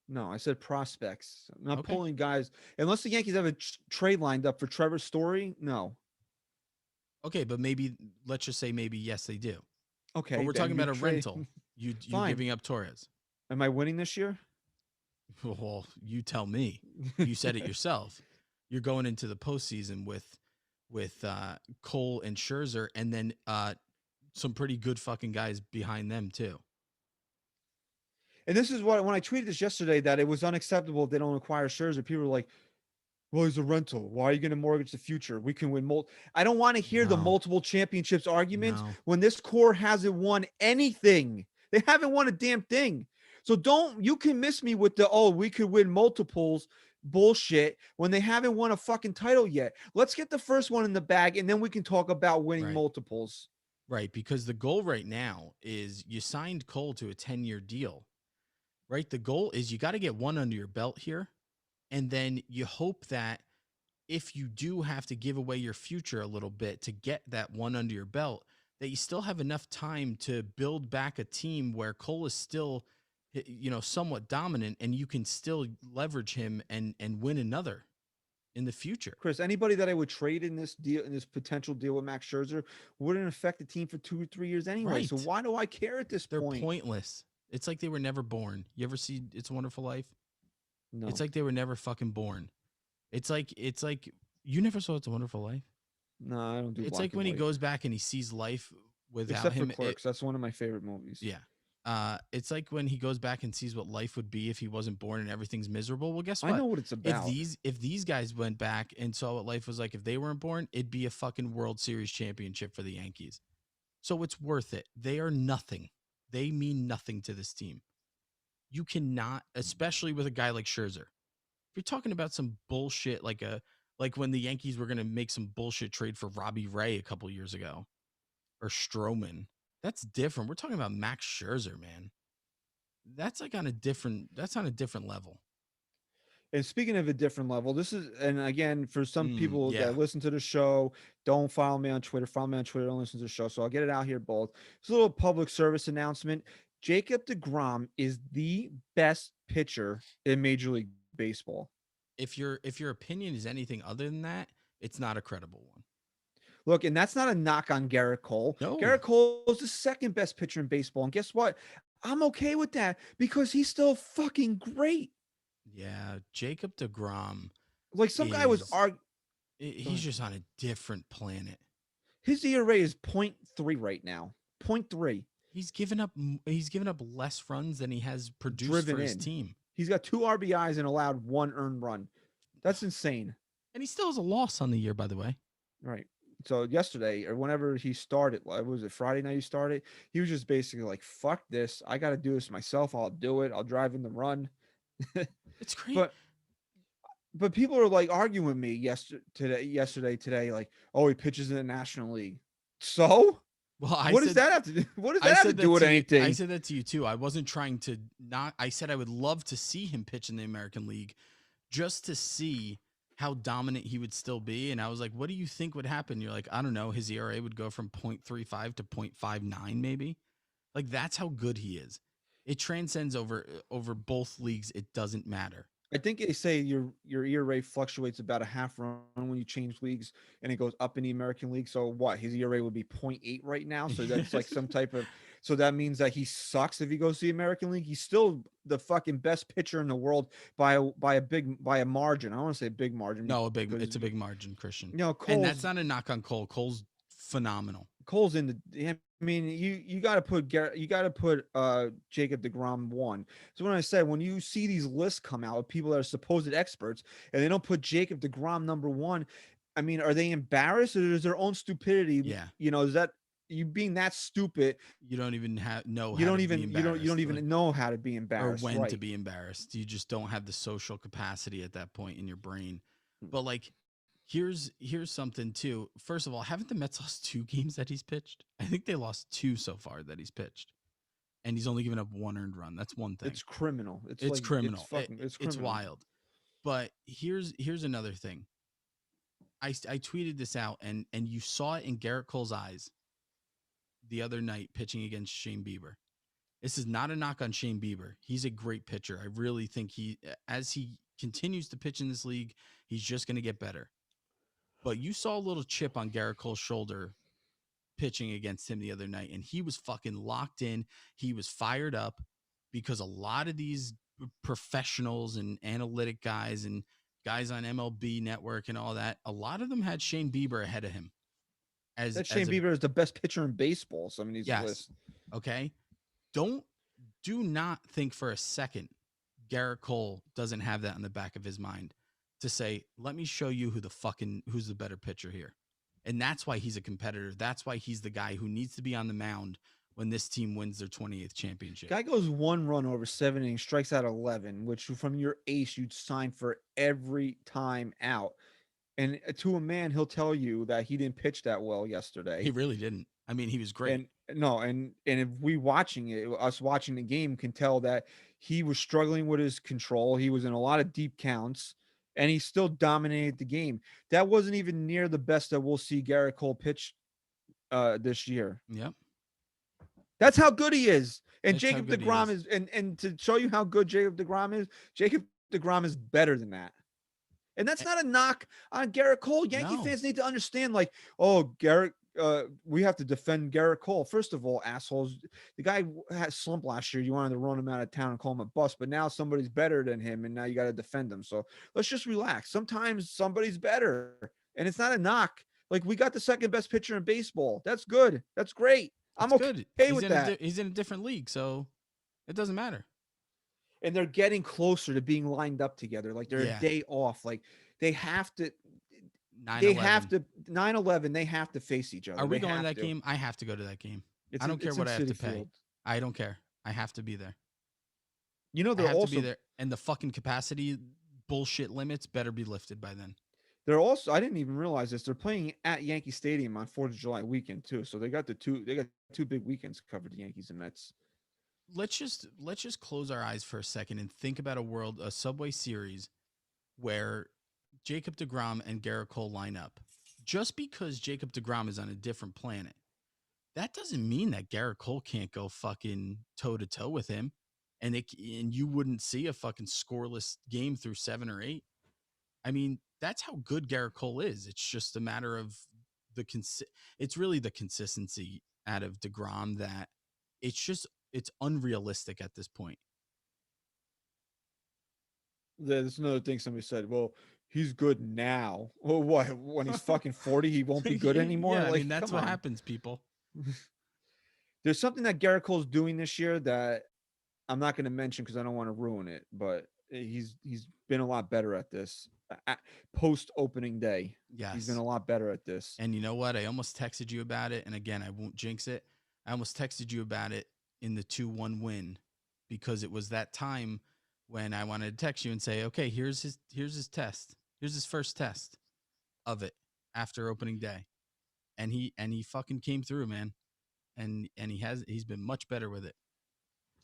No, I said prospects. I'm not pulling guys unless the Yankees have a trade lined up for Trevor Story. No. Okay, but let's just say yes, they do. Okay, but we're talking about a rental. You giving up Torres. Am I winning this year? Well, you tell me. You said it yourself. You're going into the postseason with Cole and Scherzer, and then some pretty good fucking guys behind them too. And this is when I tweeted this yesterday, that it was unacceptable if they don't acquire Scherzer. People were like, well, he's a rental. Why are you going to mortgage the future? We can win I don't want to hear the multiple championships arguments when this core hasn't won anything. They haven't won a damn thing. So you can miss me with we could win multiples bullshit when they haven't won a fucking title yet. Let's get the first one in the bag, and then we can talk about winning multiples. Right, because the goal right now is you signed Cole to a 10-year deal. Right, the goal is you got to get one under your belt here, and then you hope that if you do have to give away your future a little bit to get that one under your belt, that you still have enough time to build back a team where Cole is still, somewhat dominant, and you can still leverage him and win another in the future. Chris, anybody that I would trade in this potential deal with Max Scherzer wouldn't affect the team for 2 or 3 years anyway. Right. So why do I care at this point? They're pointless. It's like they were never born. You ever see It's a Wonderful Life? No. It's like they were never fucking born. It's like you never saw It's a Wonderful Life? No, I don't do. It's like when he goes back and he sees life without Except him. For Clerks. That's one of my favorite movies. Yeah. It's like when he goes back and sees what life would be if he wasn't born and everything's miserable. Well, guess what? I know what it's about. If these guys went back and saw what life was like if they weren't born, it'd be a fucking World Series championship for the Yankees. So it's worth it. They are nothing. They mean nothing to this team. You cannot, especially with a guy like Scherzer. If you're talking about some bullshit like when the Yankees were going to make some bullshit trade for Robbie Ray a couple years ago, or Stroman, that's different. We're talking about Max Scherzer, man. That's on a different level. And speaking of a different level, and again, for some people that listen to the show, don't follow me on Twitter. Follow me on Twitter, don't listen to the show. So I'll get it out here both. It's a little public service announcement. Jacob deGrom is the best pitcher in Major League Baseball. If your opinion is anything other than that, it's not a credible one. Look, and that's not a knock on Garrett Cole. No. Garrett Cole is the second best pitcher in baseball. And guess what? I'm okay with that because he's still fucking great. Yeah, Jacob deGrom. Like some guy was he's just on a different planet. His ERA is 0.3 right now. 0.3. He's given up less runs than he has produced for his team. He's got 2 RBIs and allowed 1 earned run. That's insane. And he still has a loss on the year, by the way. Right. So yesterday or whenever he started, was it Friday night he started? He was just basically like, fuck this. I got to do this myself. I'll do it. I'll drive in the run. It's great. But people are like arguing with me yesterday today, like, oh, he pitches in the National League. So Well, I What said, does that have to do? What does I that have to said do that with to you. anything? I said that to you too. I wasn't trying to not. I said I would love to see him pitch in the American League, just to see how dominant he would still be. And I was like, what do you think would happen? You're like, I don't know. His ERA would go from 0.35 to 0.59, maybe. Like, that's how good he is. It transcends over both leagues. It doesn't matter. I think they say your ERA fluctuates about a half run when you change leagues, and it goes up in the American League. So what? His ERA would be 0.8 right now. So that's like some type of. So that means that he sucks if he goes to the American League. He's still the fucking best pitcher in the world by a margin. I don't want to say a big margin. No, it's a big margin, Christian. You know, And that's not a knock on Cole. Cole's phenomenal. Cole's in the. I mean, you got to put Jacob DeGrom 1. So when I said, when you see these lists come out of people that are supposed experts and they don't put Jacob DeGrom number 1, I mean, are they embarrassed, or is their own stupidity? Yeah. You know, is that you being that stupid? You don't even know. You don't even know how to be or embarrassed, when right? to be embarrassed. You just don't have the social capacity at that point in your brain. But like, here's something too. First of all, haven't the Mets lost 2 games that he's pitched? I think they lost 2 so far that he's pitched, and he's only given up 1 earned run. That's one thing. It's criminal. It's like, criminal. It's criminal. It's wild. But here's another thing. I tweeted this out, and you saw it in Garrett Cole's eyes the other night pitching against Shane Bieber. This is not a knock on Shane Bieber. He's a great pitcher. I really think as he continues to pitch in this league, he's just going to get better. But you saw a little chip on Garrett Cole's shoulder pitching against him the other night, and he was fucking locked in. He was fired up because a lot of these professionals and analytic guys and guys on MLB Network and all that, a lot of them had Shane Bieber ahead of him. Shane Bieber is the best pitcher in baseball. So I mean, these lists. Okay. Do not think for a second Garrett Cole doesn't have that in the back of his mind to say, let me show you who's the better pitcher here. And that's why he's a competitor. That's why he's the guy who needs to be on the mound when this team wins their 28th championship. Guy goes 1 run over 7 innings, strikes out 11, which from your ace you'd sign for every time out. And to a man, he'll tell you that he didn't pitch that well yesterday. He really didn't. I mean, he was great. And if us watching the game can tell that he was struggling with his control. He was in a lot of deep counts, and he still dominated the game. That wasn't even near the best that we'll see Garrett Cole pitch this year. Yep. That's how good he is. And That's Jacob DeGrom is, and to show you how good Jacob DeGrom is better than that. And that's not a knock on Garrett Cole. Yankee fans need to understand, like, oh, Garrett, we have to defend Garrett Cole. First of all, assholes, the guy had slump last year. You wanted to run him out of town and call him a bust, but now somebody's better than him, and now you got to defend him. So let's just relax. Sometimes somebody's better, and it's not a knock. Like, we got the second best pitcher in baseball. That's good. That's great. I'm okay with that. He's in a different league, so it doesn't matter. And they're getting closer to being lined up together. Like, they're a day off. Like, they have to. 9/11. They have to face each other. Are we going to that game? I have to go to that game. I don't care what I have to pay. I don't care. I have to be there. You know, I have to be there, and the fucking capacity bullshit limits better be lifted by then. They're also, I didn't even realize this, they're playing at Yankee Stadium on 4th of July weekend too. So they got two big weekends covered, the Yankees and Mets. Let's just close our eyes for a second and think about a Subway Series where Jacob DeGrom and Garrett Cole line up. Just because Jacob DeGrom is on a different planet, that doesn't mean that Garrett Cole can't go fucking toe to toe with him, and you wouldn't see a fucking scoreless game through 7 or 8. I mean, that's how good Garrett Cole is. It's just a matter of it's really the consistency out of DeGrom that it's unrealistic at this point. There's another thing somebody said, well, he's good now. Well, what, when he's fucking 40, he won't be good anymore? Yeah, like, I mean, that's what happens, people. There's something that Garrett Cole's doing this year that I'm not going to mention because I don't want to ruin it, but he's been a lot better at this. Post opening day. Yes. He's been a lot better at this. And you know what? I almost texted you about it. And again, I won't jinx it. I almost texted you about it in the 2-1 win because it was that time when I wanted to text you and say, okay, here's his test. Here's his first test of it after opening day. And he fucking came through, man. and he's been much better with it.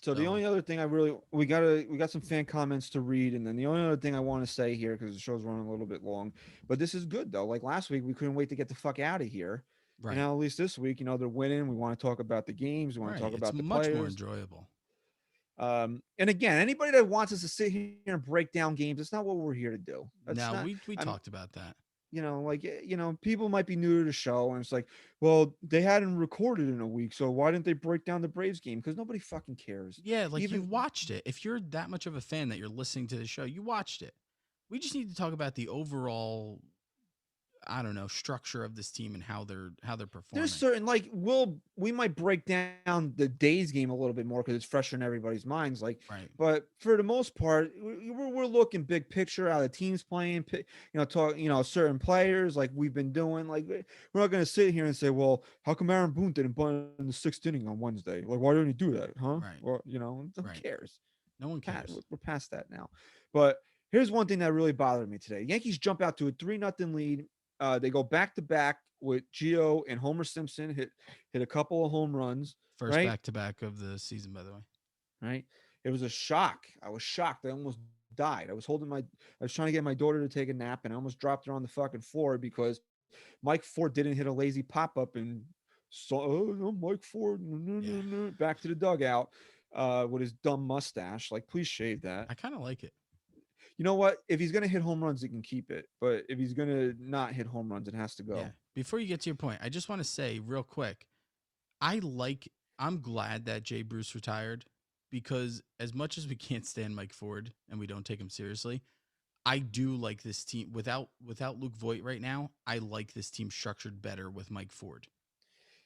So the only other thing we got some fan comments to read, and then the only other thing I want to say here, because the show's running a little bit long, but this is good though. Like last week, we couldn't wait to get the fuck out of here. Right. And now at least this week, they're winning. We want to talk about the games. We want to talk about the players. It's much more enjoyable. And again, anybody that wants us to sit here and break down games, it's not what we're here to do. We talked about that. People might be new to the show, and it's like, well, they hadn't recorded in a week, so why didn't they break down the Braves game? Because nobody fucking cares. Yeah, like you watched it. If you're that much of a fan that you're listening to the show, you watched it. We just need to talk about the overall, I don't know, structure of this team and how they're performing. There's certain we might break down the Days game a little bit more because it's fresher in everybody's minds. Right. But for the most part, we're looking big picture how the team's playing. Certain players like we've been doing. Like we're not gonna sit here and say, well, how come Aaron Boone didn't bunt in the 6th inning on Wednesday? Like why didn't he do that? Huh? Right. Well, who cares? No one cares. We're past that now. But here's one thing that really bothered me today. Yankees jump out to a 3-0 lead. They go back to back with Gio and Homer Simpson hit a couple of home runs. First back to back of the season, by the way. Right. It was a shock. I was shocked. I almost died. I was trying to get my daughter to take a nap, and I almost dropped her on the fucking floor because Mike Ford didn't hit a lazy pop up and saw Mike Ford back to the dugout with his dumb mustache. Like, please shave that. I kind of like it. You know what? If he's going to hit home runs, he can keep it. But if he's going to not hit home runs, it has to go. Yeah. Before you get to your point, I just want to say real quick, I'm glad that Jay Bruce retired because as much as we can't stand Mike Ford and we don't take him seriously, I do like this team. Without Luke Voit right now, I like this team structured better with Mike Ford.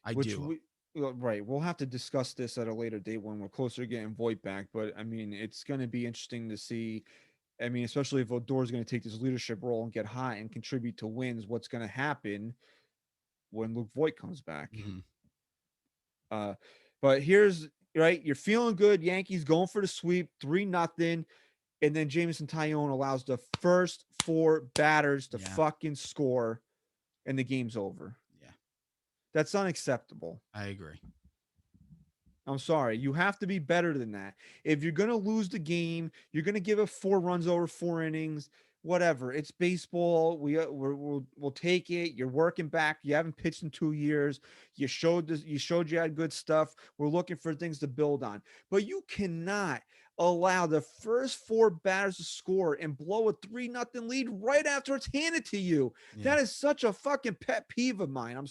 Right. We'll have to discuss this at a later date when we're closer to getting Voit back. But, I mean, it's going to be interesting to see. I mean, especially if Odor's going to take this leadership role and get hot and contribute to wins, what's going to happen when Luke Voit comes back? Mm-hmm. But here's right. You're feeling good. Yankees going for the sweep, 3-0. And then Jameson Taillon allows the first 4 batters to fucking score and the game's over. Yeah. That's unacceptable. I agree. I'm sorry. You have to be better than that. If you're going to lose the game, you're going to give up 4 runs over 4 innings, whatever. It's baseball. We'll take it. You're working back. You haven't pitched in 2 years. You showed you had good stuff. We're looking for things to build on. But you cannot allow the first 4 batters to score and blow a 3-0 lead right after it's handed to you. Yeah. That is such a fucking pet peeve of mine.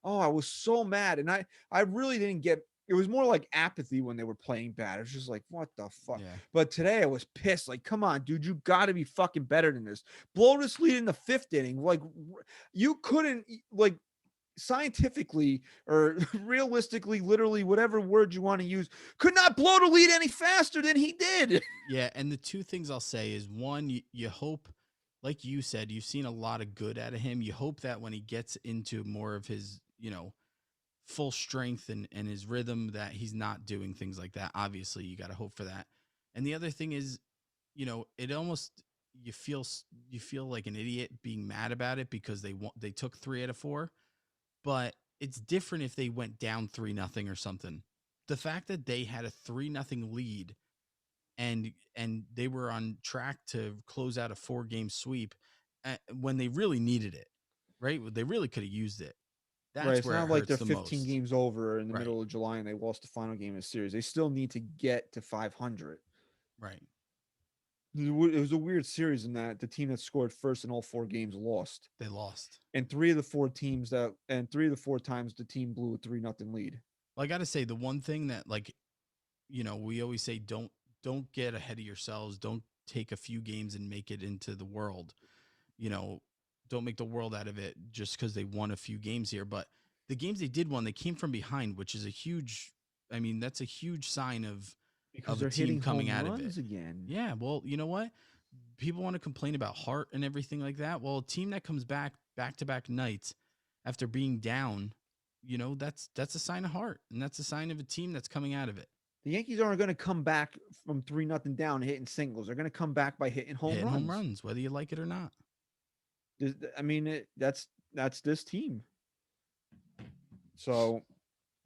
I was so mad. And I really didn't get. It was more like apathy when they were playing bad. It was just like, what the fuck? Yeah. But today I was pissed. Like, come on, dude, you got to be fucking better than this. Blow this lead in the 5th inning. Like, you couldn't, like, scientifically or realistically, literally, whatever word you want to use, could not blow the lead any faster than he did. Yeah, and the 2 things I'll say is, one, you hope, like you said, you've seen a lot of good out of him. You hope that when he gets into more of his, full strength and his rhythm, that he's not doing things like that. Obviously, you got to hope for that. And the other thing is, it almost, you feel like an idiot being mad about it because they took 3 out of 4, but it's different if they went down 3-0 or something. The fact that they had a 3-0 lead and they were on track to close out a 4-game sweep when they really needed it, right? They really could have used it. That's right. It's where not like they're 15 most. games over in the middle of July and they lost the final game of the series. They still need to get to 500. Right. It was a weird series in that the team that scored first in all 4 games lost. They lost. And 3 of the 4 times the team blew a 3-0 lead. Well, I got to say, the one thing that, like, we always say, don't get ahead of yourselves. Don't take a few games and make it into the world. Don't make the world out of it just because they won a few games here. But the games they did win, they came from behind, which is that's a huge sign of a team coming out of it again. Yeah. Well, you know what? People want to complain about heart and everything like that. Well, a team that comes back to back nights after being down, that's a sign of heart, and that's a sign of a team that's coming out of it. The Yankees aren't going to come back from 3-0 down hitting singles. They're going to come back by hitting home runs, whether you like it or not. I mean, that's this team. So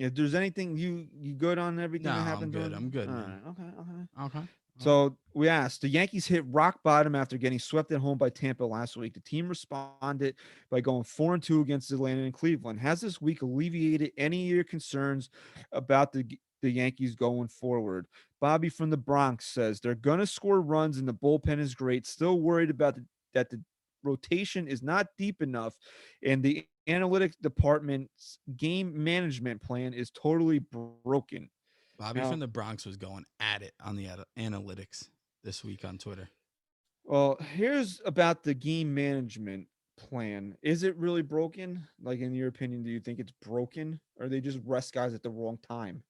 If there's anything you good on everything No, that I'm happened good. during. I'm good, All man. right, okay. Okay. So we asked, the Yankees hit rock bottom after getting swept at home by Tampa last week. The team responded by going 4-2 against Atlanta and Cleveland. Has this week alleviated any of your concerns about the Yankees going forward? Bobby from the Bronx says they're gonna score runs and the bullpen is great. Still worried about that the rotation is not deep enough, and the analytics department's game management plan is totally broken. Bobby Now, from the Bronx was going at it on the analytics this week on Twitter. well, here's about the game management plan. Is it really broken? Like, in your opinion, do you think it's broken, or they just rest guys at the wrong time?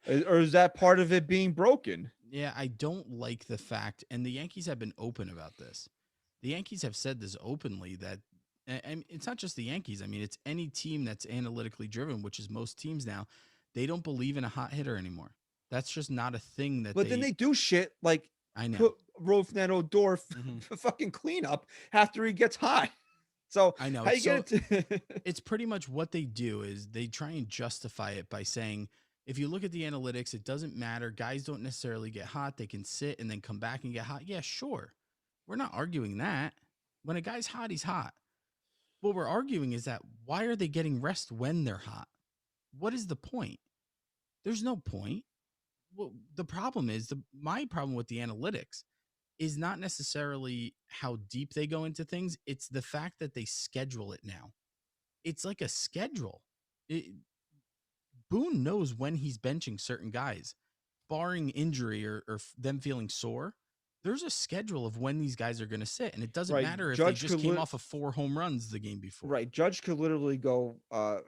Or is that part of it being broken? Yeah, I don't like the fact, and the Yankees have been open about this. The Yankees have said this openly that, and it's not just the Yankees. I mean, it's any team that's analytically driven, which is most teams now. They don't believe in a hot hitter anymore. That's just not a thing that But then they do shit like I know. put Rolfnet Odor Mhm. for fucking cleanup after he gets hot. So I know. how you So get it to it's pretty much what they do is they try and justify it by saying, if you look at the analytics, it doesn't matter. Guys don't necessarily get hot. They can sit and then come back and get hot. Yeah, sure. We're not arguing that. When a guy's hot, he's hot. What we're arguing is that why are they getting rest when they're hot? What is the point? There's no point. Well, the problem is my problem with the analytics is not necessarily how deep they go into things. It's the fact that they schedule it now. It's like a schedule. Boone knows when he's benching certain guys, barring injury or them feeling sore. There's a schedule of when these guys are going to sit, and it doesn't right? matter if they Judge just could came off of 4 home runs the game before. right. Judge could literally go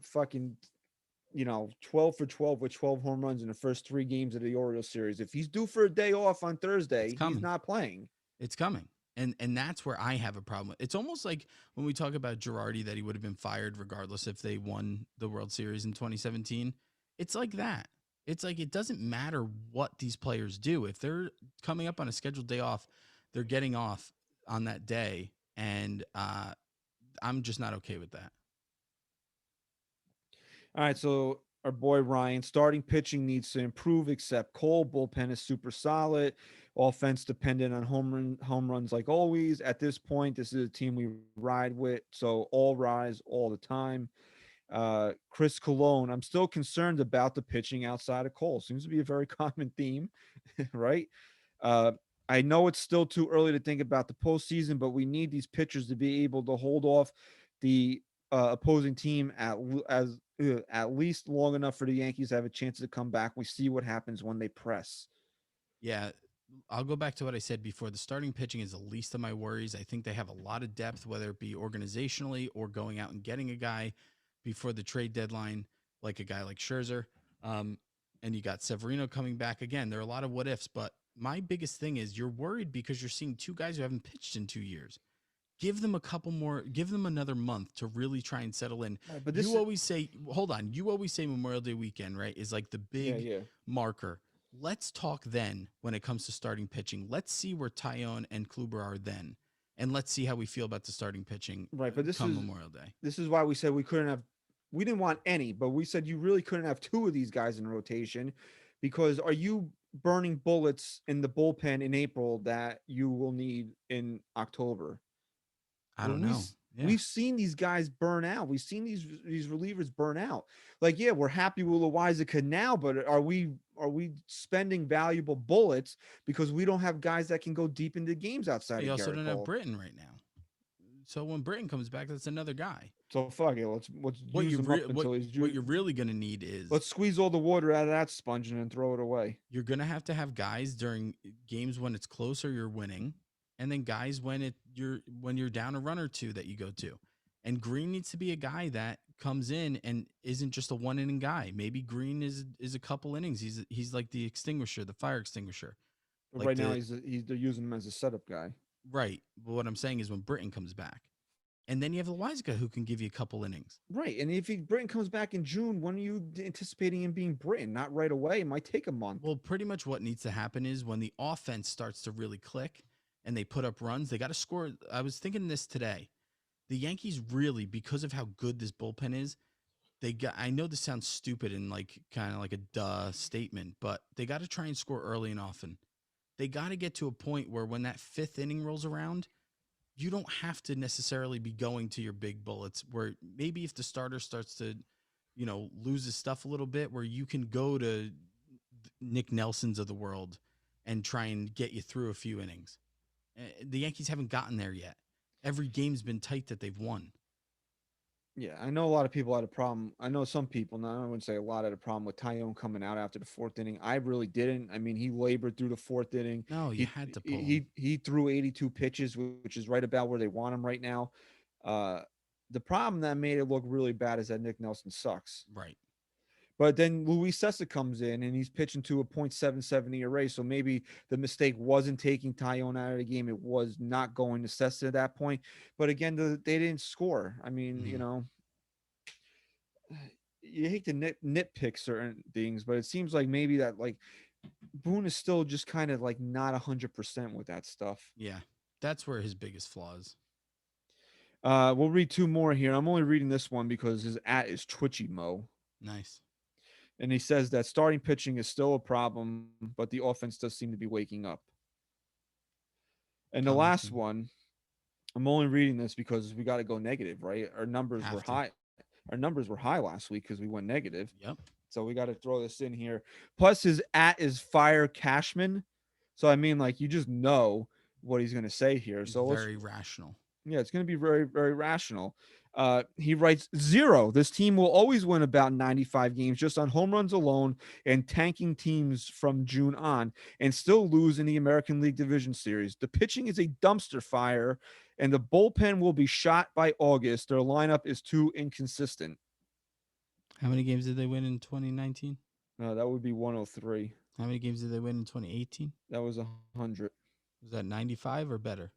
fucking 12 for 12 with 12 home runs in the first 3 games of the Orioles series. If he's due for a day off on Thursday, he's not playing. It's coming. And that's where I have a problem. It's almost like when we talk about Girardi that he would have been fired regardless if they won the World Series in 2017. It's like that. It's like it doesn't matter what these players do. If they're coming up on a scheduled day off, they're getting off on that day. And I'm just not okay with that. All right, so our boy Ryan, starting pitching needs to improve, except Cole. Bullpen is super solid. Offense dependent on home runs like always. At this point, this is a team we ride with, so all rise all the time. Chris Cologne, I'm still concerned about the pitching outside of Cole. Seems to be a very common theme, right? I know it's still too early to think about the postseason, but we need these pitchers to be able to hold off the opposing team at least long enough for the Yankees to have a chance to come back. We see what happens when they press. Yeah, I'll go back to what I said before. The starting pitching is the least of my worries. I think they have a lot of depth, whether it be organizationally or going out and getting a guy before the trade deadline, like a guy like Scherzer. And you got Severino coming back again. There are a lot of what ifs, but my biggest thing is you're worried because you're seeing 2 guys who haven't pitched in 2 years. Give them a couple more, give them another month to really try and settle in. Right, but you always say, hold on, you always say Memorial Day weekend, right? Is like the big marker. Let's talk then when it comes to starting pitching. Let's see where Tyone and Kluber are then. And let's see how we feel about the starting pitching right, but come Memorial Day. This is why we said we didn't want any, but we said you really couldn't have 2 of these guys in rotation, because are you burning bullets in the bullpen in April that you will need in October? I don't know. We've seen these guys burn out. We've seen these relievers burn out. Like, yeah, we're happy with Loizica now, but are we spending valuable bullets because we don't have guys that can go deep into games outside You of also Garrett don't Cole? have Britton right now. So when Britton comes back, that's another guy. So fuck it. Let's What use him up until what you're really going to need is let's squeeze all the water out of that sponge and then throw it away. you're going to have guys during games when it's closer, you're winning, and then guys when you're down a run or 2 that you go to. And Green needs to be a guy that comes in and isn't just a 1-inning guy. Maybe Green is a couple innings. He's like the extinguisher, the fire extinguisher. But right now they're using him as a setup guy. Right. But what I'm saying is when Britton comes back, and then you have Loizica who can give you a couple innings. Right. And if Britton comes back in June, when are you anticipating him being Britton? Not right away. It might take a month. Well, pretty much what needs to happen is when the offense starts to really click and they put up runs, they got to score. I was thinking this today. The Yankees really, because of how good this bullpen is, I know this sounds stupid and like kind of like a duh statement, but they got to try and score early and often. They got to get to a point where when that fifth inning rolls around, you don't have to necessarily be going to your big bullets, where maybe if the starter starts to, lose his stuff a little bit, where you can go to Nick Nelsons of the world and try and get you through a few innings. The Yankees haven't gotten there yet. Every game's been tight that they've won. Yeah, I know a lot of people had a problem. I know some people, now I wouldn't say a lot, had a problem with Tyone coming out after the fourth inning. I really didn't. I mean, he labored through the fourth inning. No, you had to pull him. He threw 82 pitches, which is right about where they want him right now. The problem that made it look really bad is that Nick Nelson sucks. Right. But then NYYST comes in and he's pitching to a .77 ERA. So maybe the mistake wasn't taking Tyone out of the game. It was not going to Cessa at that point. But again, they didn't score. I mean, you hate to nitpick certain things, but it seems like maybe that like Boone is still just kind of like not 100% with that stuff. Yeah, that's where his biggest flaw is. We'll read two more here. I'm only reading this one because his @ is Twitchy Mo. Nice. And he says that starting pitching is still a problem, but the offense does seem to be waking up. And the last one, I'm only reading this because we got to go negative, right? Our numbers were high. Our numbers were high last week because we went negative. Yep. So we got to throw this in here. Plus his @ is Fire Cashman. So I mean, like, you just know what he's going to say here. So very rational. Yeah, it's going to be very, very rational. He writes 0. This team will always win about 95 games just on home runs alone and tanking teams from June on and still lose in the American League Division Series. The pitching is a dumpster fire and the bullpen will be shot by August. Their lineup is too inconsistent. How many games did they win in 2019? That would be 103. How many games did they win in 2018? That was 100. Was that 95 or better?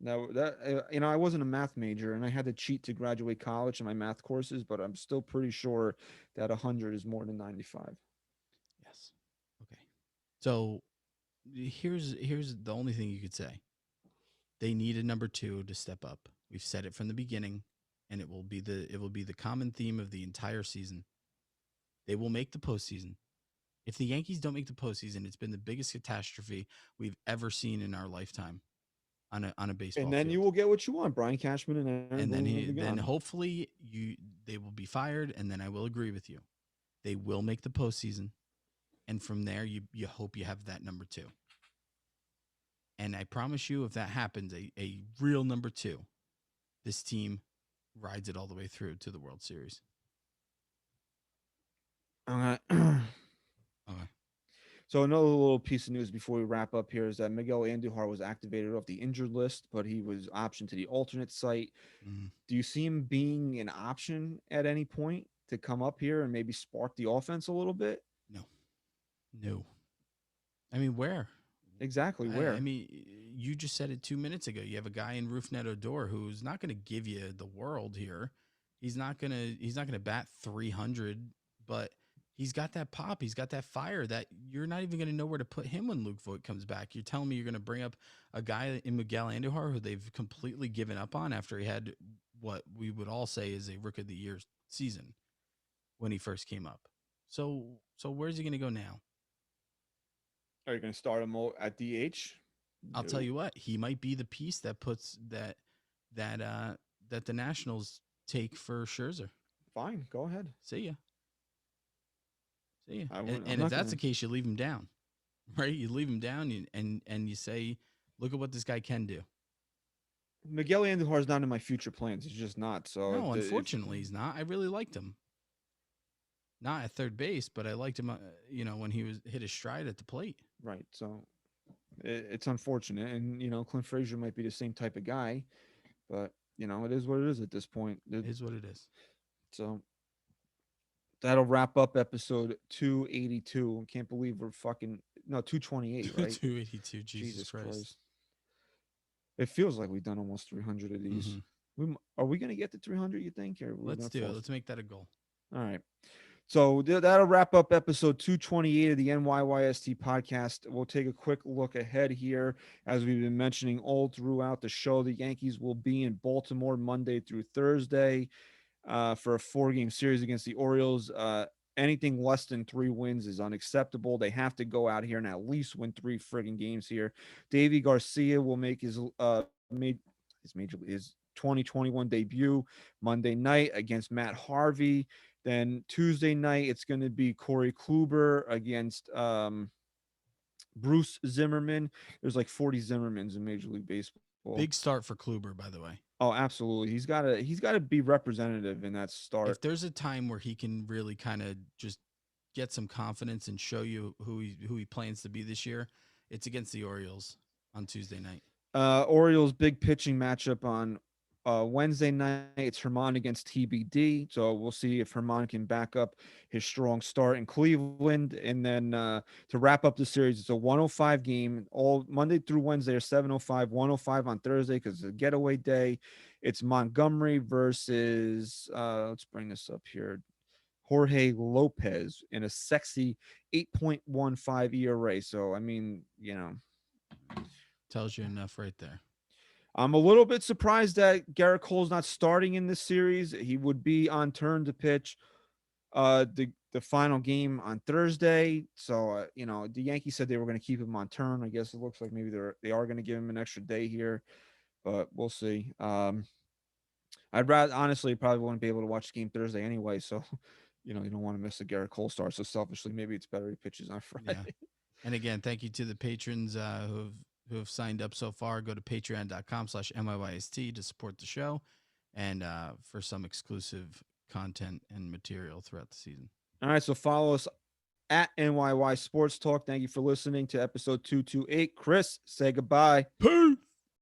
Now that I wasn't a math major and I had to cheat to graduate college in my math courses, but I'm still pretty sure that 100 is more than 95. Yes. Okay. So here's the only thing you could say. They need a number 2 to step up. We've said it from the beginning, and it will be the common theme of the entire season. They will make the postseason. If the Yankees don't make the postseason, it's been the biggest catastrophe we've ever seen in our lifetime. On a baseball and then field. You will get what you want, Brian Cashman, and then hopefully they will be fired, and then I will agree with you. They will make the postseason, and from there you hope you have that number 2. And I promise you, if that happens, a real number 2, this team rides it all the way through to the World Series. Okay. So another little piece of news before we wrap up here is that Miguel Andujar was activated off the injured list, but he was optioned to the alternate site. Mm-hmm. Do you see him being an option at any point to come up here and maybe spark the offense a little bit? No. I mean, where? Exactly where? I mean, you just said it 2 minutes ago. You have a guy in Rougned Odor who's not going to give you the world here. He's not gonna bat 300, but he's got that pop. He's got that fire that you're not even going to know where to put him when Luke Voigt comes back. You're telling me you're going to bring up a guy in Miguel Andujar who they've completely given up on after he had what we would all say is a Rookie of the Year season when he first came up. So where's he going to go now? Are you going to start him at DH? I'll tell you what, he might be the piece that puts that the Nationals take for Scherzer. Fine, go ahead. See ya. And if that's the case, you leave him down, right? You leave him down and you say, look at what this guy can do. Miguel Andujar is not in my future plans. He's just not. So no, unfortunately, he's not. I really liked him. Not at third base, but I liked him, when he hit his stride at the plate. Right. So it's unfortunate. And, Clint Frazier might be the same type of guy, but, it is what it is at this point. It is what it is. So that'll wrap up episode 282. Can't believe we're 228, right? 282. Jesus Christ. It feels like we've done almost 300 of these. Mm-hmm. Are we going to get to 300, you think? Or let's do it. Let's make that a goal. All right. So that'll wrap up episode 228 of the NYYST podcast. We'll take a quick look ahead here. As we've been mentioning all throughout the show, the Yankees will be in Baltimore Monday through Thursday. for a 4-game series against the Orioles. Anything less than 3 wins is unacceptable. They have to go out here and at least win 3 friggin' games here. Davy Garcia will make his 2021 debut Monday night against Matt Harvey. Then Tuesday night, it's going to be Corey Kluber against Bruce Zimmerman. There's like 40 Zimmermans in Major League Baseball. Big start for Kluber, by the way. Oh, absolutely. He's got to be representative in that start. If there's a time where he can really kind of just get some confidence and show you who he plans to be this year, it's against the Orioles on Tuesday night. Orioles big pitching matchup on Wednesday night. It's Herman against TBD. So we'll see if Herman can back up his strong start in Cleveland. And then to wrap up the series, it's a 105 game. All Monday through Wednesday are 7:05, 105 on Thursday because it's a getaway day. It's Montgomery versus, let's bring this up here, Jorge Lopez in a sexy 8.15 ERA. So, I mean, tells you enough right there. I'm a little bit surprised that Garrett Cole's not starting in this series. He would be on turn to pitch the final game on Thursday. So, the Yankees said they were going to keep him on turn. I guess it looks like maybe they are going to give him an extra day here, but we'll see. I'd rather, honestly, probably wouldn't be able to watch the game Thursday anyway. So, you don't want to miss a Garrett Cole start. So selfishly, maybe it's better he pitches on Friday. Yeah. And again, thank you to the patrons who have signed up so far. Go to patreon.com/NYYST to support the show and for some exclusive content and material throughout the season. All right. So follow us at NYY Sports Talk. Thank you for listening to episode 228. Chris, say goodbye. Peace.